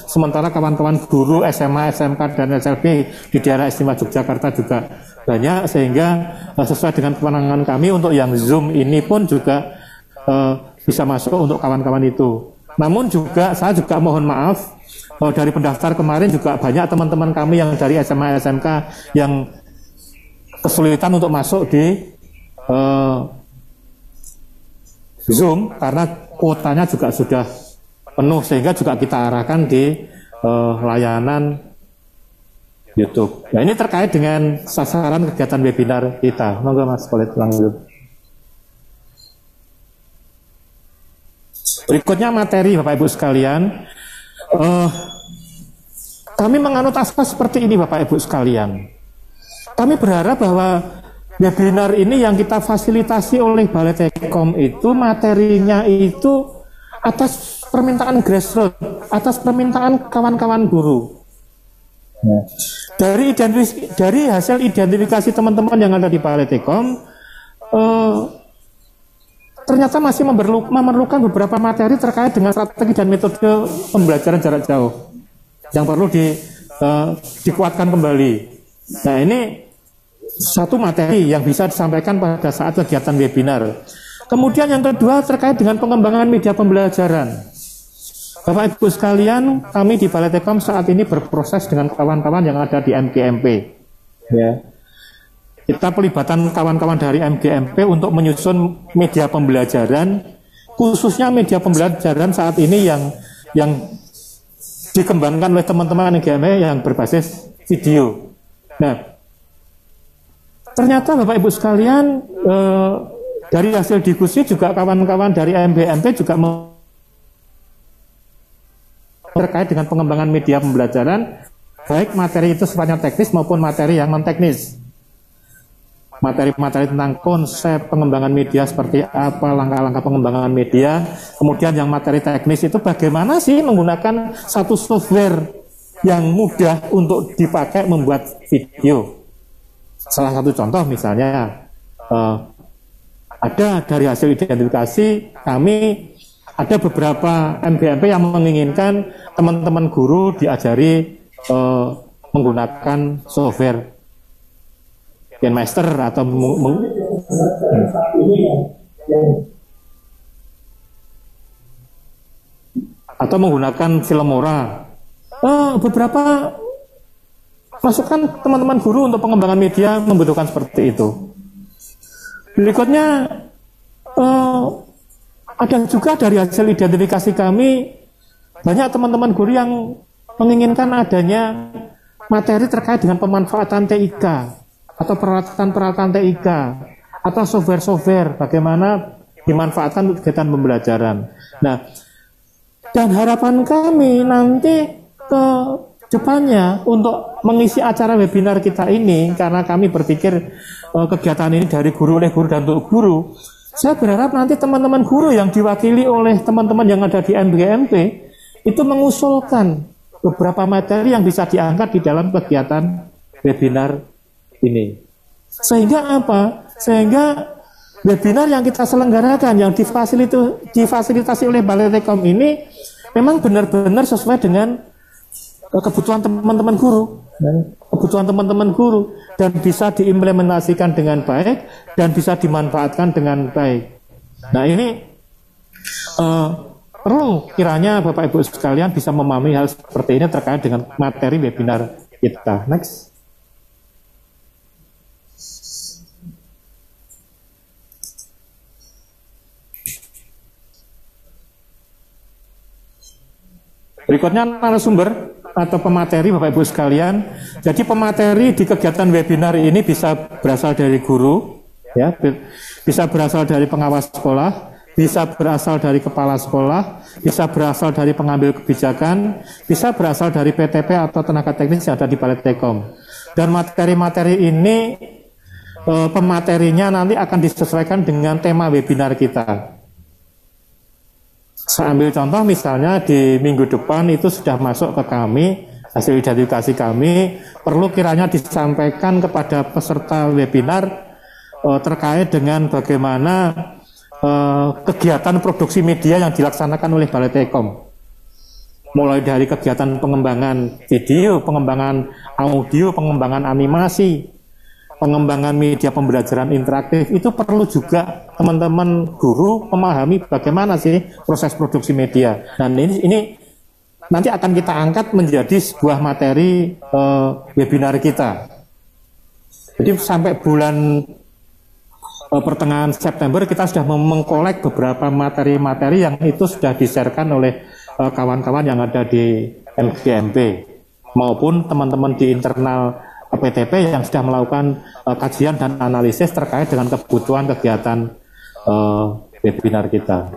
sementara kawan-kawan guru SMA, SMK dan SLB di daerah istimewa Yogyakarta juga banyak, sehingga sesuai dengan kewenangan kami untuk yang Zoom ini pun juga bisa masuk untuk kawan-kawan itu. Namun juga saya juga mohon maaf dari pendaftar kemarin juga banyak teman-teman kami yang dari SMA SMK yang kesulitan untuk masuk di Zoom karena kuotanya juga sudah penuh, sehingga juga kita arahkan di layanan YouTube. Nah, ini terkait dengan sasaran kegiatan webinar kita. Monggo Mas boleh lanjut. Berikutnya materi Bapak Ibu sekalian. Kami menganut asas seperti ini Bapak Ibu sekalian. Kami berharap bahwa webinar ini yang kita fasilitasi oleh Balai Tekom itu materinya itu atas permintaan grassroots, atas permintaan kawan-kawan guru. Dari hasil identifikasi teman-teman yang ada di Balai Tekom, ternyata masih memerlukan beberapa materi terkait dengan strategi dan metode pembelajaran jarak jauh yang perlu dikuatkan kembali. Nah, ini satu materi yang bisa disampaikan pada saat kegiatan webinar. Kemudian yang kedua terkait dengan pengembangan media pembelajaran. Bapak Ibu sekalian, kami di Balai Tekom saat ini berproses dengan kawan-kawan yang ada di MGMP. Ya. Kita pelibatan kawan-kawan dari MGMP untuk menyusun media pembelajaran, khususnya media pembelajaran saat ini yang dikembangkan oleh teman-teman MGMP yang berbasis video. Nah, ternyata Bapak Ibu sekalian, dari hasil diskusi juga kawan-kawan dari MGMP juga terkait dengan pengembangan media pembelajaran, baik materi itu sifatnya teknis maupun materi yang non-teknis. Materi-materi tentang konsep pengembangan media seperti apa, langkah-langkah pengembangan media. Kemudian yang materi teknis itu bagaimana sih menggunakan satu software yang mudah untuk dipakai membuat video. Salah satu contoh misalnya, ada dari hasil identifikasi kami ada beberapa MGMP yang menginginkan teman-teman guru diajari menggunakan software Master atau menggunakan Filmora. Beberapa masukan teman-teman guru untuk pengembangan media membutuhkan seperti itu. Berikutnya ada juga dari hasil identifikasi kami, banyak teman-teman guru yang menginginkan adanya materi terkait dengan pemanfaatan TIK atau peralatan-peralatan TIK atau software-software bagaimana dimanfaatkan untuk kegiatan pembelajaran. Nah, dan harapan kami nanti ke depannya untuk mengisi acara webinar kita ini, karena kami berpikir kegiatan ini dari guru oleh guru dan untuk guru, saya berharap nanti teman-teman guru yang diwakili oleh teman-teman yang ada di MBMP itu mengusulkan beberapa materi yang bisa diangkat di dalam kegiatan webinar ini. Sehingga apa? Sehingga webinar yang kita selenggarakan, yang difasilitasi oleh Balai Tekom ini memang benar-benar sesuai dengan kebutuhan teman-teman guru, dan bisa diimplementasikan dengan baik dan bisa dimanfaatkan dengan baik. Nah, ini perlu kiranya Bapak Ibu sekalian bisa memahami hal seperti ini terkait dengan materi webinar kita. Next. Berikutnya narasumber atau pemateri Bapak Ibu sekalian. Jadi pemateri di kegiatan webinar ini bisa berasal dari guru, ya, bisa berasal dari pengawas sekolah, bisa berasal dari kepala sekolah, bisa berasal dari pengambil kebijakan, bisa berasal dari PTP atau tenaga teknis yang ada di Balai Tekom. Dan materi-materi ini pematerinya nanti akan disesuaikan dengan tema webinar kita. Saya ambil contoh misalnya di minggu depan itu sudah masuk ke kami, hasil identifikasi kami, perlu kiranya disampaikan kepada peserta webinar terkait dengan bagaimana kegiatan produksi media yang dilaksanakan oleh Balai Tekom. Mulai dari kegiatan pengembangan video, pengembangan audio, pengembangan animasi, pengembangan media pembelajaran interaktif, itu perlu juga teman-teman guru memahami bagaimana sih proses produksi media. Dan ini nanti akan kita angkat menjadi sebuah materi webinar kita. Jadi sampai bulan pertengahan September kita sudah mengkolek beberapa materi-materi yang itu sudah di-sharekan oleh kawan-kawan yang ada di MGMP maupun teman-teman di internal PTP yang sudah melakukan kajian dan analisis terkait dengan kebutuhan kegiatan webinar kita.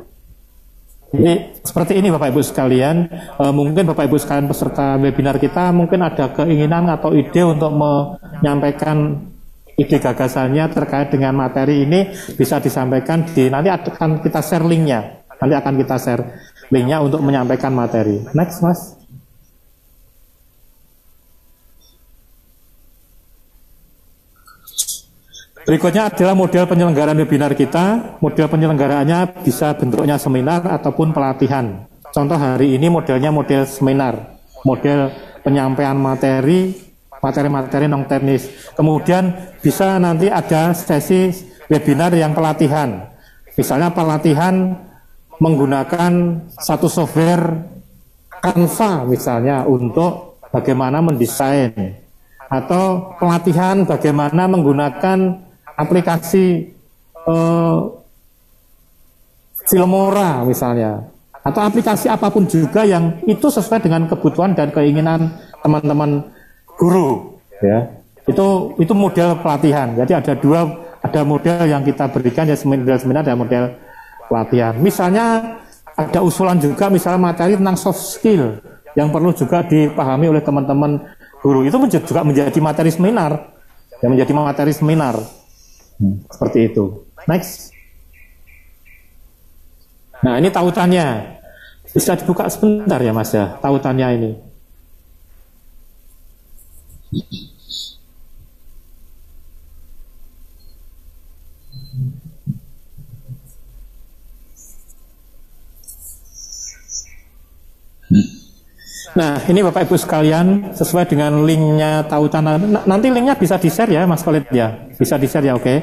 Jadi seperti ini Bapak Ibu sekalian, mungkin Bapak Ibu sekalian peserta webinar kita mungkin ada keinginan atau ide untuk menyampaikan ide gagasannya terkait dengan materi ini, bisa disampaikan nanti akan kita share linknya. Nanti akan kita share linknya untuk menyampaikan materi. Next, Mas. Berikutnya adalah model penyelenggaraan webinar kita. Model penyelenggaraannya bisa bentuknya seminar ataupun pelatihan. Contoh hari ini modelnya model seminar, model penyampaian materi non teknis. Kemudian bisa nanti ada sesi webinar yang pelatihan. Misalnya pelatihan menggunakan satu software Canva misalnya untuk bagaimana mendesain, atau pelatihan bagaimana menggunakan aplikasi Filmora misalnya, atau aplikasi apapun juga yang itu sesuai dengan kebutuhan dan keinginan teman-teman guru, ya. Itu model pelatihan. Jadi ada model yang kita berikan, ya, model seminar dan model pelatihan. Misalnya ada usulan juga misalnya materi tentang soft skill yang perlu juga dipahami oleh teman-teman guru, itu juga menjadi materi seminar, yang menjadi materi seminar. Seperti itu. Next. Nah, ini tautannya. Bisa dibuka sebentar ya Mas ya, tautannya ini. Nah, ini Bapak Ibu sekalian, sesuai dengan linknya tautan, nanti linknya bisa di-share ya Mas Khalid ya, bisa di-share ya, oke.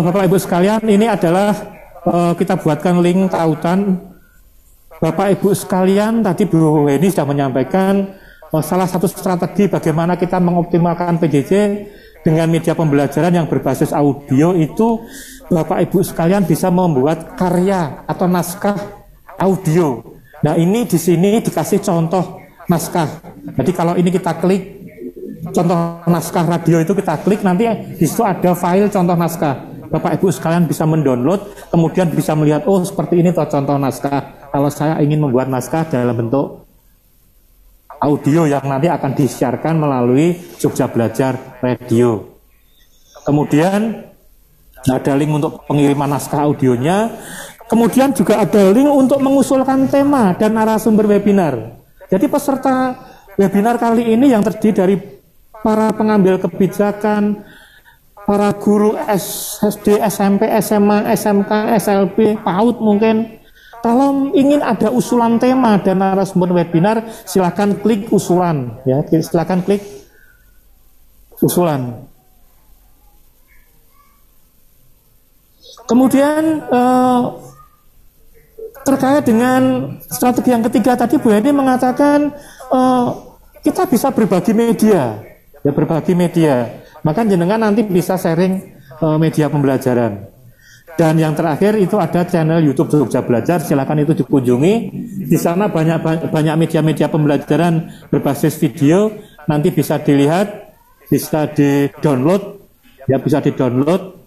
Bapak Ibu sekalian, ini adalah kita buatkan link tautan. Bapak Ibu sekalian, tadi Bu Heni sudah menyampaikan salah satu strategi bagaimana kita mengoptimalkan PJJ dengan media pembelajaran yang berbasis audio itu, Bapak Ibu sekalian bisa membuat karya atau naskah audio. Nah, ini di sini dikasih contoh naskah. Jadi kalau ini kita klik contoh naskah radio itu, kita klik, nanti di situ ada file contoh naskah. Bapak Ibu sekalian bisa mendownload, kemudian bisa melihat, oh seperti ini toh contoh naskah. Kalau saya ingin membuat naskah dalam bentuk audio yang nanti akan disiarkan melalui Jogja Belajar Radio. Kemudian ada link untuk pengiriman naskah audionya. Kemudian juga ada link untuk mengusulkan tema dan narasumber webinar. Jadi peserta webinar kali ini yang terdiri dari para pengambil kebijakan, para guru SD, SMP, SMA, SMK, SLB, PAUD mungkin. Kalau ingin ada usulan tema dan narasumber webinar, silakan klik usulan. Ya, silakan klik usulan. Kemudian terkait dengan strategi yang ketiga tadi, Bu Heni mengatakan kita bisa berbagi media, ya berbagi media. Maka jenengan nanti bisa sharing media pembelajaran. Dan yang terakhir itu ada channel YouTube Jogja Belajar, silakan itu dikunjungi. Di sana banyak media-media pembelajaran berbasis video, nanti bisa dilihat, bisa di-download, ya bisa di-download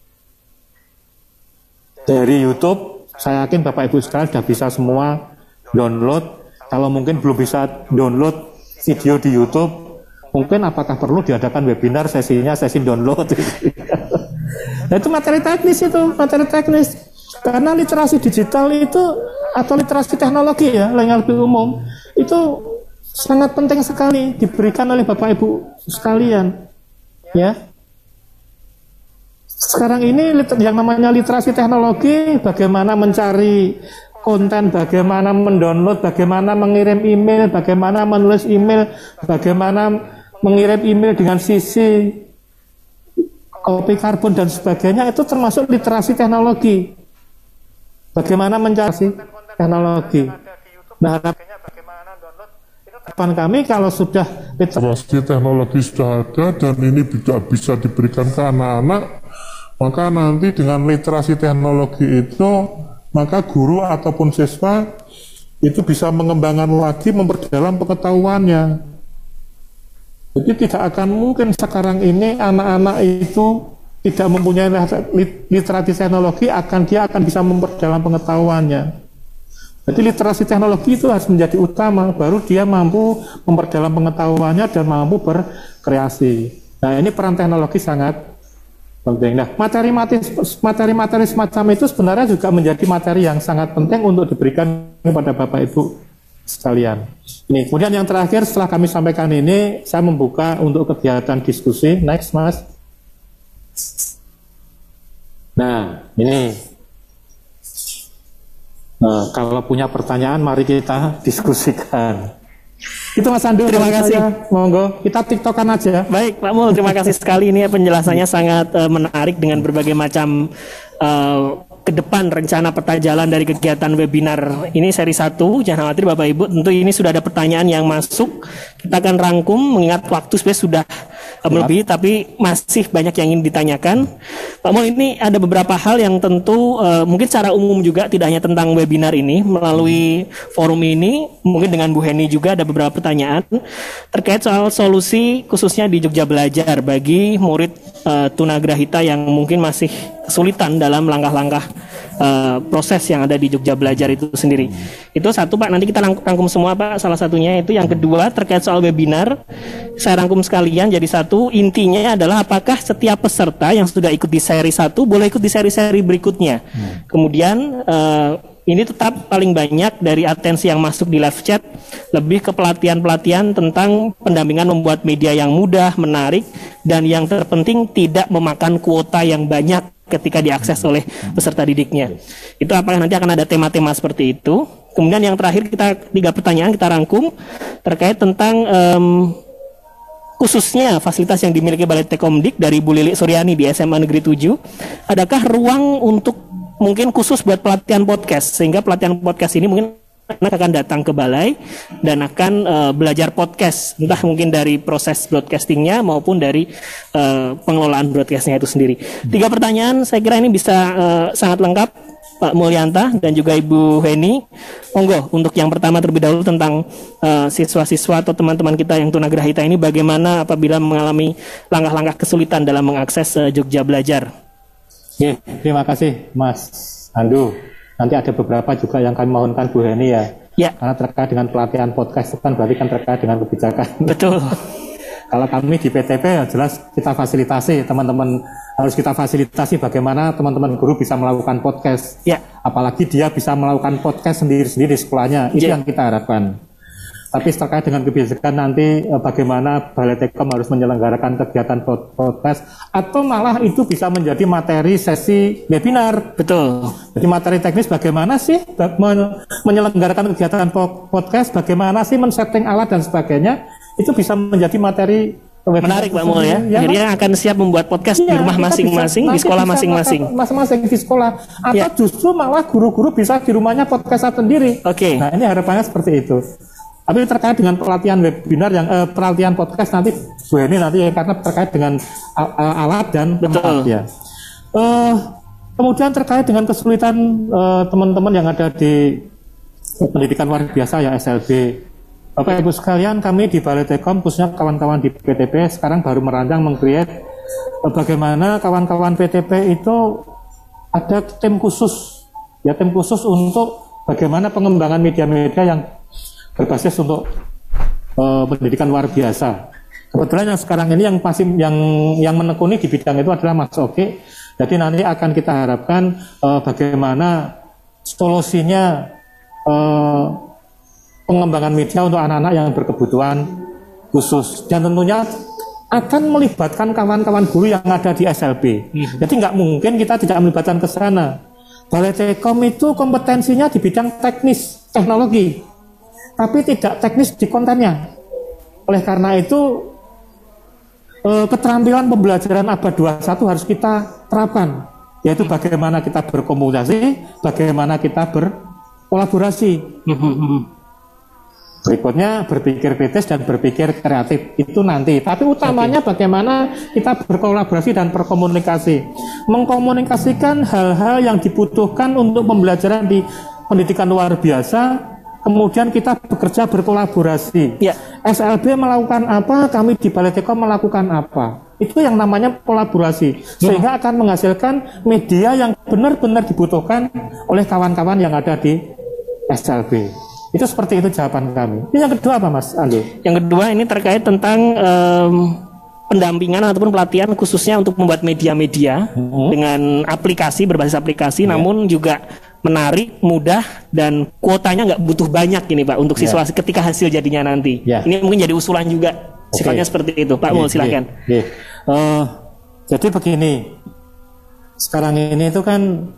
dari YouTube. Saya yakin Bapak Ibu sekalian sudah bisa semua download. Kalau mungkin belum bisa download video di YouTube, mungkin apakah perlu diadakan webinar sesinya, sesi download. Nah, itu materi teknis itu, materi teknis. Karena literasi digital itu atau literasi teknologi ya, yang lebih umum, itu sangat penting sekali diberikan oleh Bapak Ibu sekalian. Ya. Sekarang ini yang namanya literasi teknologi, bagaimana mencari konten, bagaimana mendownload, bagaimana mengirim email, bagaimana menulis email, bagaimana mengirim email dengan sisi kopi karbon dan sebagainya, itu termasuk literasi teknologi. Bagaimana mencari teknologi. Nah, harapan kami kalau sudah literasi teknologi sudah ada dan ini bisa diberikan ke anak-anak, maka nanti dengan literasi teknologi itu, maka guru ataupun siswa itu bisa mengembangkan lagi, memperdalam pengetahuannya. Jadi tidak akan mungkin sekarang ini anak-anak itu tidak mempunyai literasi teknologi, dia akan bisa memperdalam pengetahuannya. Jadi literasi teknologi itu harus menjadi utama, baru dia mampu memperdalam pengetahuannya dan mampu berkreasi. Nah, ini peran teknologi sangat penting. Nah, materi-materi semacam itu sebenarnya juga menjadi materi yang sangat penting untuk diberikan kepada Bapak Ibu sekalian. Ini kemudian yang terakhir setelah kami sampaikan ini, saya membuka untuk kegiatan diskusi. Next, Mas. Nah, ini kalau punya pertanyaan, mari kita diskusikan. Itu Mas Andu, terima kasih. Monggo, kita tiktokan aja. Baik, Pak Mul, terima kasih sekali. Ini penjelasannya sangat menarik dengan berbagai macam ke depan rencana peta jalan dari kegiatan webinar ini seri 1. Jangan khawatir Bapak Ibu, tentu ini sudah ada pertanyaan yang masuk. Kita akan rangkum, mengingat waktu sebenarnya sudah melebihi, tapi masih banyak yang ingin ditanyakan. Pak Mul, ini ada beberapa hal yang tentu mungkin secara umum juga, tidak hanya tentang webinar ini. Melalui forum ini, mungkin dengan Bu Heni juga ada beberapa pertanyaan terkait soal solusi khususnya di Jogja Belajar bagi murid tunagrahita yang mungkin masih kesulitan dalam langkah-langkah proses yang ada di Jogja Belajar itu sendiri. Itu satu, Pak, nanti kita rangkum semua, Pak. Salah satunya itu. Yang kedua terkait soal webinar, saya rangkum sekalian jadi satu. Intinya adalah apakah setiap peserta yang sudah ikut di seri 1 boleh ikut di seri-seri berikutnya. Kemudian ini tetap paling banyak dari atensi yang masuk di live chat lebih ke pelatihan-pelatihan tentang pendampingan membuat media yang mudah, menarik, dan yang terpenting tidak memakan kuota yang banyak ketika diakses oleh peserta didiknya. Itu apakah nanti akan ada tema-tema seperti itu? Kemudian yang terakhir kita 3 pertanyaan kita rangkum terkait tentang khususnya fasilitas yang dimiliki Balai Tekomdik dari Bu Lili Suryani di SMA Negeri 7. Adakah ruang untuk mungkin khusus buat pelatihan podcast, sehingga pelatihan podcast ini mungkin anak akan datang ke balai dan akan belajar podcast, entah mungkin dari proses broadcastingnya maupun dari pengelolaan broadcastnya itu sendiri. 3 pertanyaan saya kira ini bisa sangat lengkap Pak Mulyanta dan juga Ibu Heni. Monggo untuk yang pertama terlebih dahulu tentang siswa-siswa atau teman-teman kita yang tunagrahita ini bagaimana apabila mengalami langkah-langkah kesulitan dalam mengakses Jogja Belajar. Oke, terima kasih Mas Andu. Nanti ada beberapa juga yang kami mohonkan Bu Heni ya. Ya. Karena terkait dengan pelatihan podcast itu kan berarti kan terkait dengan kebijakan. Betul. Kalau kami di PTP ya jelas kita fasilitasi teman-teman, harus kita fasilitasi bagaimana teman-teman guru bisa melakukan podcast. Ya. Apalagi dia bisa melakukan podcast sendiri-sendiri di sekolahnya. Itu yang kita harapkan. Tapi terkait dengan kebijakan nanti bagaimana Balai Tekom harus menyelenggarakan kegiatan podcast atau malah itu bisa menjadi materi sesi webinar. Betul. Jadi materi teknis bagaimana sih menyelenggarakan kegiatan podcast, bagaimana sih men-setting alat dan sebagainya, itu bisa menjadi materi menarik Pak Mul ya. Akhirnya akan siap membuat podcast di rumah masing-masing, di sekolah masing-masing. Masing-masing di sekolah. Atau justru malah guru-guru bisa di rumahnya podcast sendiri. Oke. Nah ini harapannya seperti itu. Tapi terkait dengan pelatihan webinar yang pelatihan podcast nanti Bu Heni nanti karena terkait dengan alat dan tempat ya. Kemudian terkait dengan kesulitan teman-teman yang ada di pendidikan luar biasa ya SLB. Bapak Ibu sekalian, kami di Balai Tekom khususnya kawan-kawan di PTP sekarang baru merancang meng-create bagaimana kawan-kawan PTP itu ada tim khusus ya, tim khusus untuk bagaimana pengembangan media-media yang berbasis untuk pendidikan luar biasa. Kebetulan yang sekarang ini yang masih yang menekuni di bidang itu adalah Mas Oke. Jadi nanti akan kita harapkan bagaimana solusinya pengembangan media untuk anak-anak yang berkebutuhan khusus dan tentunya akan melibatkan kawan-kawan guru yang ada di SLB. Jadi nggak mungkin kita tidak melibatkan ke sana. Balai Tekom itu kompetensinya di bidang teknis teknologi, tapi tidak teknis di kontennya. Oleh karena itu keterampilan pembelajaran abad 21 harus kita terapkan, yaitu bagaimana kita berkomunikasi, bagaimana kita berkolaborasi. Berikutnya berpikir kritis dan berpikir kreatif itu nanti. Tapi utamanya bagaimana kita berkolaborasi dan berkomunikasi, mengkomunikasikan hal-hal yang dibutuhkan untuk pembelajaran di pendidikan luar biasa. Kemudian kita bekerja berkolaborasi. Ya. SLB melakukan apa, kami di Balai Tekom melakukan apa. Itu yang namanya kolaborasi. Sehingga akan menghasilkan media yang benar-benar dibutuhkan oleh kawan-kawan yang ada di SLB. Itu seperti itu jawaban kami. Ini yang kedua apa Mas Andi? Yang kedua ini terkait tentang pendampingan ataupun pelatihan khususnya untuk membuat media-media dengan aplikasi, berbasis aplikasi, namun juga menarik, mudah, dan kuotanya nggak butuh banyak ini Pak untuk siswa ketika hasil jadinya nanti. Ini mungkin jadi usulan juga, sifatnya seperti itu. Pak Mul silakan. Jadi begini, sekarang ini itu kan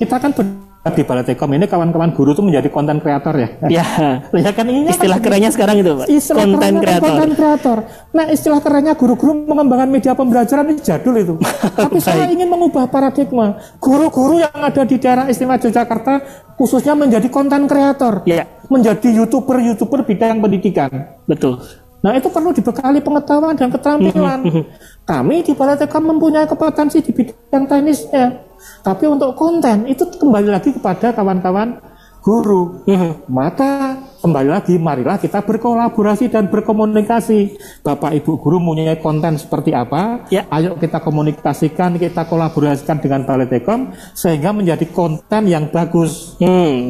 kita kan di Balai Tekom ini kawan-kawan guru itu menjadi konten kreator ya. Ya kan ini istilah kerennya sekarang itu Pak. Konten kreator. Nah istilah kerennya guru-guru mengembangkan media pembelajaran ini jadul itu. Tapi saya ingin mengubah paradigma. Guru-guru yang ada di daerah istimewa Yogyakarta khususnya menjadi konten kreator. Menjadi youtuber bidang pendidikan. Betul. Nah itu perlu dibekali pengetahuan dan keterampilan. Kami di Balai Tekom mempunyai kompetensi di bidang teknisnya. Tapi untuk konten itu kembali lagi kepada kawan-kawan guru. Maka kembali lagi marilah kita berkolaborasi dan berkomunikasi. Bapak Ibu guru mempunyai konten seperti apa? Ayo kita komunikasikan, kita kolaborasikan dengan Balai Tekom sehingga menjadi konten yang bagus.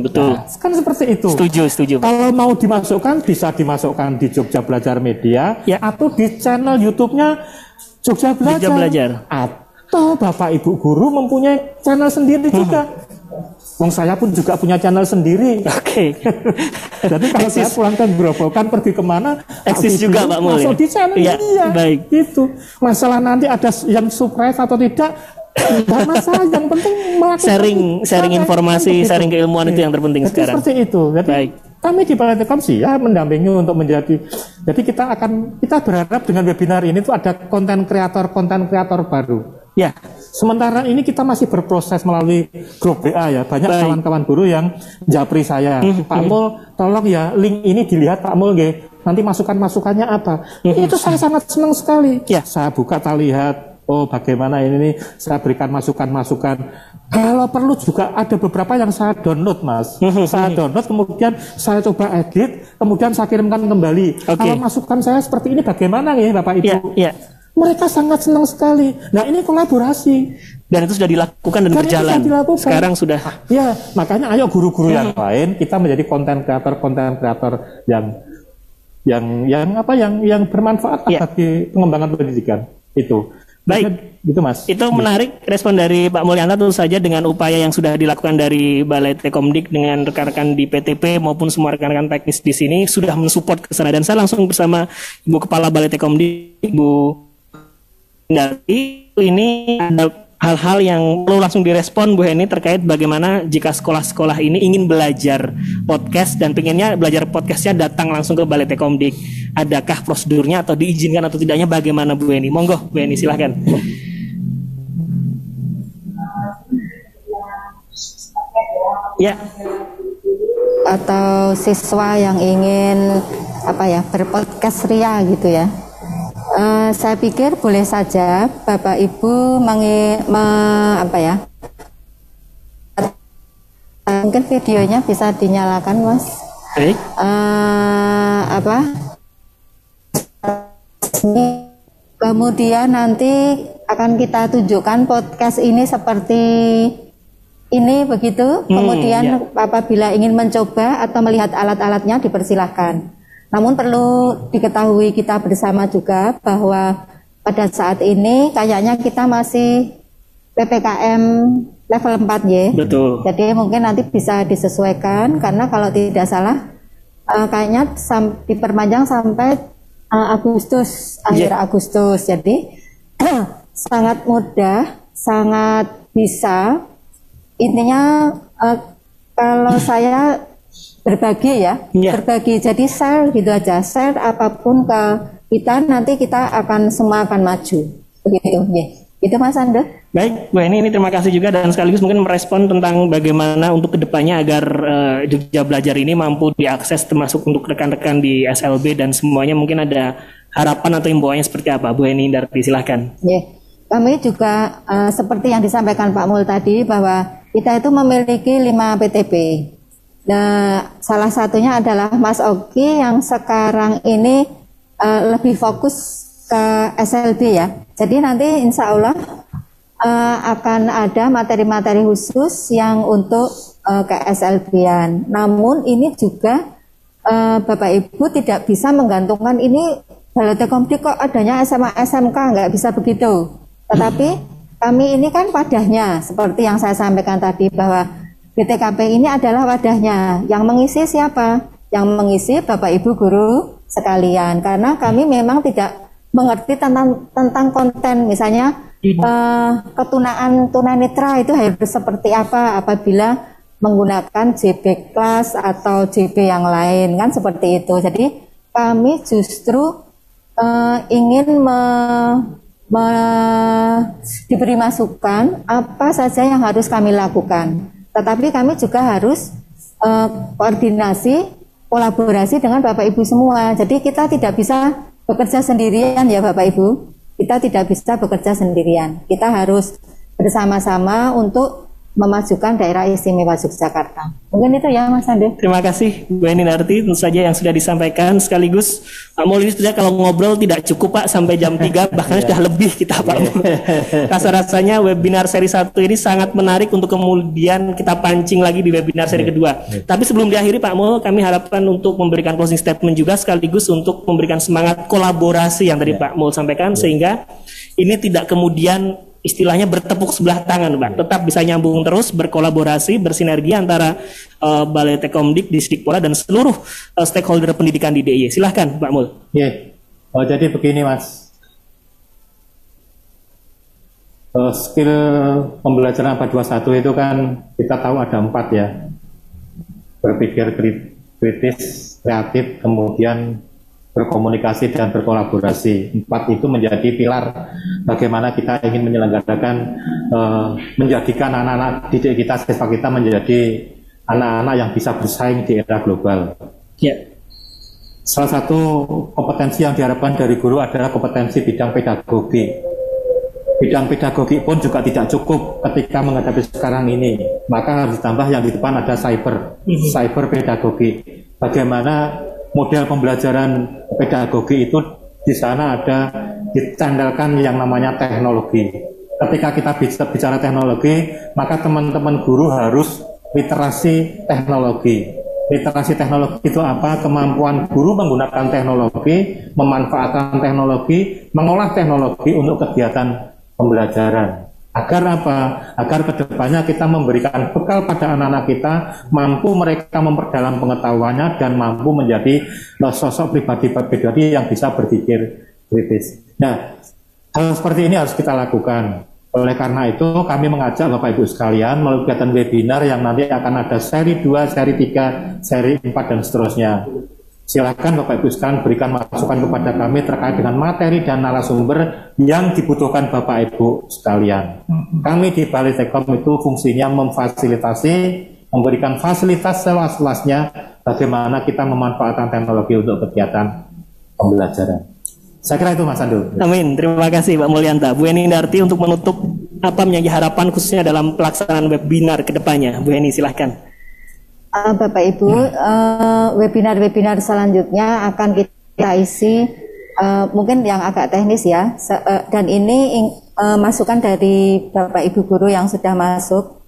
Betul. Nah, kan seperti itu. Setuju. Kalau mau dimasukkan bisa dimasukkan di Jogja Belajar Media atau di channel YouTube-nya Jogja Belajar. Atau Bapak Ibu guru mempunyai channel sendiri juga. Wong saya pun juga punya channel sendiri. Jadi kalau saya pulang ke Grobogan pergi kemana, eksis juga Pak Mul. Masuk di channel baik. Itu masalah nanti ada yang surprise atau tidak, Tidak masalah, yang penting melakukan sharing informasi, sharing keilmuan itu yang terpenting jadi sekarang. Seperti itu. Jadi Baik. kami di Balai Tekom siap mendampingi untuk menjadi. Jadi kita berharap dengan webinar ini tuh ada konten kreator baru. Ya, Sementara ini kita masih berproses melalui grup WA ya. Banyak Baik. kawan-kawan guru yang japri saya. Pak Mul, tolong ya link ini dilihat Pak Mul nggih. Nanti masukannya apa? Itu saya sangat senang sekali. Ya. Saya buka, tak lihat. Oh, bagaimana ini nih? Saya berikan masukan-masukan. Kalau perlu juga ada beberapa yang saya download, Mas. Saya download, kemudian saya coba edit, kemudian saya kirimkan kembali. Oke. Kalau masukan saya seperti ini bagaimana ya, Bapak Ibu? ya. Mereka sangat senang sekali. Nah, ini kolaborasi. Dan itu sudah dilakukan dan Dan itu berjalan. sudah dilakukan. Sekarang sudah. Ya, makanya ayo guru-guru yang lain kita menjadi konten kreator yang bermanfaat Ya. bagi pengembangan pendidikan itu. Baik. Gitu, Mas. Itu menarik respon dari Pak Mulyanto tentu saja dengan upaya yang sudah dilakukan dari Balai Tekomdik dengan rekan-rekan di PTP maupun semua rekan-rekan teknis di sini sudah mensupport ke sana. Dan saya langsung bersama Ibu Kepala Balai Tekomdik, Ibu Ndarti, ini ada hal-hal yang perlu langsung direspon Bu Heni terkait bagaimana jika sekolah-sekolah ini ingin belajar podcast dan pengennya belajar podcastnya datang langsung ke Balai Tekomdik. Adakah prosedurnya atau diizinkan atau tidaknya bagaimana Bu Heni? Monggo Bu Heni silahkan. Ya, Atau siswa yang ingin berpodcast ria gitu ya. Saya pikir boleh saja Bapak Ibu mungkin videonya bisa dinyalakan, Mas. baik. Kemudian nanti akan kita tunjukkan podcast ini seperti ini begitu. Kemudian ya. apabila ingin mencoba atau melihat alat-alatnya dipersilahkan. Namun perlu diketahui kita bersama juga bahwa pada saat ini kayaknya kita masih PPKM level 4 ya. Betul. Jadi mungkin nanti bisa disesuaikan karena kalau tidak salah kayaknya diperpanjang sampai Agustus, akhir Agustus. Jadi sangat mudah, sangat bisa. Intinya kalau saya berbagi ya, berbagi. Jadi share gitu aja, share apapun ke kita, nanti kita semua akan maju. Begitu ya. Itu Mas Ando. Baik, Bu Heni, ini terima kasih juga dan sekaligus mungkin merespon tentang bagaimana untuk kedepannya agar Jogja Belajar ini mampu diakses termasuk untuk rekan-rekan di SLB dan semuanya. Mungkin ada harapan atau imbauannya seperti apa, Bu Heni Ndarti, silahkan. Ya, kami juga seperti yang disampaikan Pak Mul tadi bahwa kita itu memiliki 5 PTP. Nah, salah satunya adalah Mas Oki yang sekarang ini lebih fokus ke SLB ya. Jadi nanti insya Allah akan ada materi-materi khusus yang untuk ke SLB-an. Namun ini juga Bapak Ibu tidak bisa menggantungkan ini Balai Tekomdik kok adanya SMA SMK, nggak bisa begitu. Tetapi kami ini kan wadahnya seperti yang saya sampaikan tadi bahwa BTKP ini adalah wadahnya. Yang mengisi siapa? Yang mengisi Bapak Ibu guru sekalian. Karena kami memang tidak mengerti tentang konten. Misalnya ketunaan tunanetra itu harus seperti apa apabila menggunakan JB kelas atau JB yang lain, kan seperti itu. Jadi kami justru ingin diberi masukan apa saja yang harus kami lakukan. Tetapi kami juga harus koordinasi, kolaborasi dengan Bapak Ibu semua. Jadi kita tidak bisa bekerja sendirian ya Bapak Ibu. Kita tidak bisa bekerja sendirian. Kita harus bersama-sama untuk memajukan daerah istimewa Yogyakarta. Mungkin itu ya Mas Ande. Terima kasih Bu Heni Ndarti tentu saja yang sudah disampaikan. Sekaligus Pak Mul ini sudah kalau ngobrol tidak cukup Pak sampai jam 3 bahkan sudah lebih kita Pak Mul. Rasa-rasanya webinar seri 1 ini sangat menarik untuk kemudian kita pancing lagi di webinar seri kedua. Tapi sebelum diakhiri Pak Mul, kami harapkan untuk memberikan closing statement juga sekaligus untuk memberikan semangat kolaborasi yang tadi Pak Mul sampaikan sehingga ini tidak kemudian istilahnya bertepuk sebelah tangan Pak, tetap bisa nyambung terus, berkolaborasi, bersinergi antara Balai Tekomdik, Disdikpora dan seluruh stakeholder pendidikan di DIY. Silahkan Pak Mul. Yeah. Oh, jadi begini Mas. skill pembelajaran abad 21 itu kan kita tahu ada 4 ya. Berpikir kritis, kreatif, kemudian berkomunikasi dan berkolaborasi. 4 itu menjadi pilar bagaimana kita ingin menyelenggarakan, menjadikan anak-anak didik kita, siswa kita menjadi anak-anak yang bisa bersaing di era global. Ya. Salah satu kompetensi yang diharapkan dari guru adalah kompetensi bidang pedagogi. Bidang pedagogi pun juga tidak cukup ketika menghadapi sekarang ini. Maka harus ditambah yang di depan ada cyber pedagogi. Bagaimana model pembelajaran pedagogi itu di sana ada ditandalkan yang namanya teknologi. Ketika kita bicara teknologi, maka teman-teman guru harus literasi teknologi. Literasi teknologi itu apa? Kemampuan guru menggunakan teknologi, memanfaatkan teknologi, mengolah teknologi untuk kegiatan pembelajaran. Agar apa? Agar kedepannya kita memberikan bekal pada anak-anak kita, mampu mereka memperdalam pengetahuannya dan mampu menjadi sosok pribadi-pribadi yang bisa berpikir kritis. Nah, hal seperti ini harus kita lakukan. Oleh karena itu, kami mengajak Bapak Ibu sekalian melalui kegiatan webinar yang nanti akan ada seri 2, seri 3, seri 4 dan seterusnya. Silakan Bapak Ibu sekalian berikan masukan kepada kami terkait dengan materi dan narasumber yang dibutuhkan Bapak Ibu sekalian. Kami di Balai Tekom itu fungsinya memfasilitasi, memberikan fasilitas seluas-luasnya bagaimana kita memanfaatkan teknologi untuk kegiatan pembelajaran. Saya kira itu Mas Andu. Amin. Terima kasih Pak Mulyanta. Bu Eni Indarti untuk menutup apa menjadi harapan khususnya dalam pelaksanaan webinar ke depannya. Bu Eni silahkan. Bapak Ibu, webinar-webinar selanjutnya akan kita isi mungkin yang agak teknis ya, dan ini masukan dari Bapak Ibu guru yang sudah masuk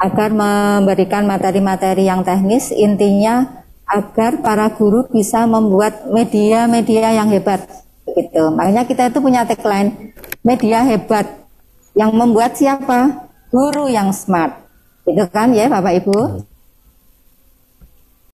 agar memberikan materi-materi yang teknis, intinya agar para guru bisa membuat media-media yang hebat gitu. Makanya kita itu punya tagline media hebat, yang membuat siapa? Guru yang smart, gitu kan ya Bapak Ibu.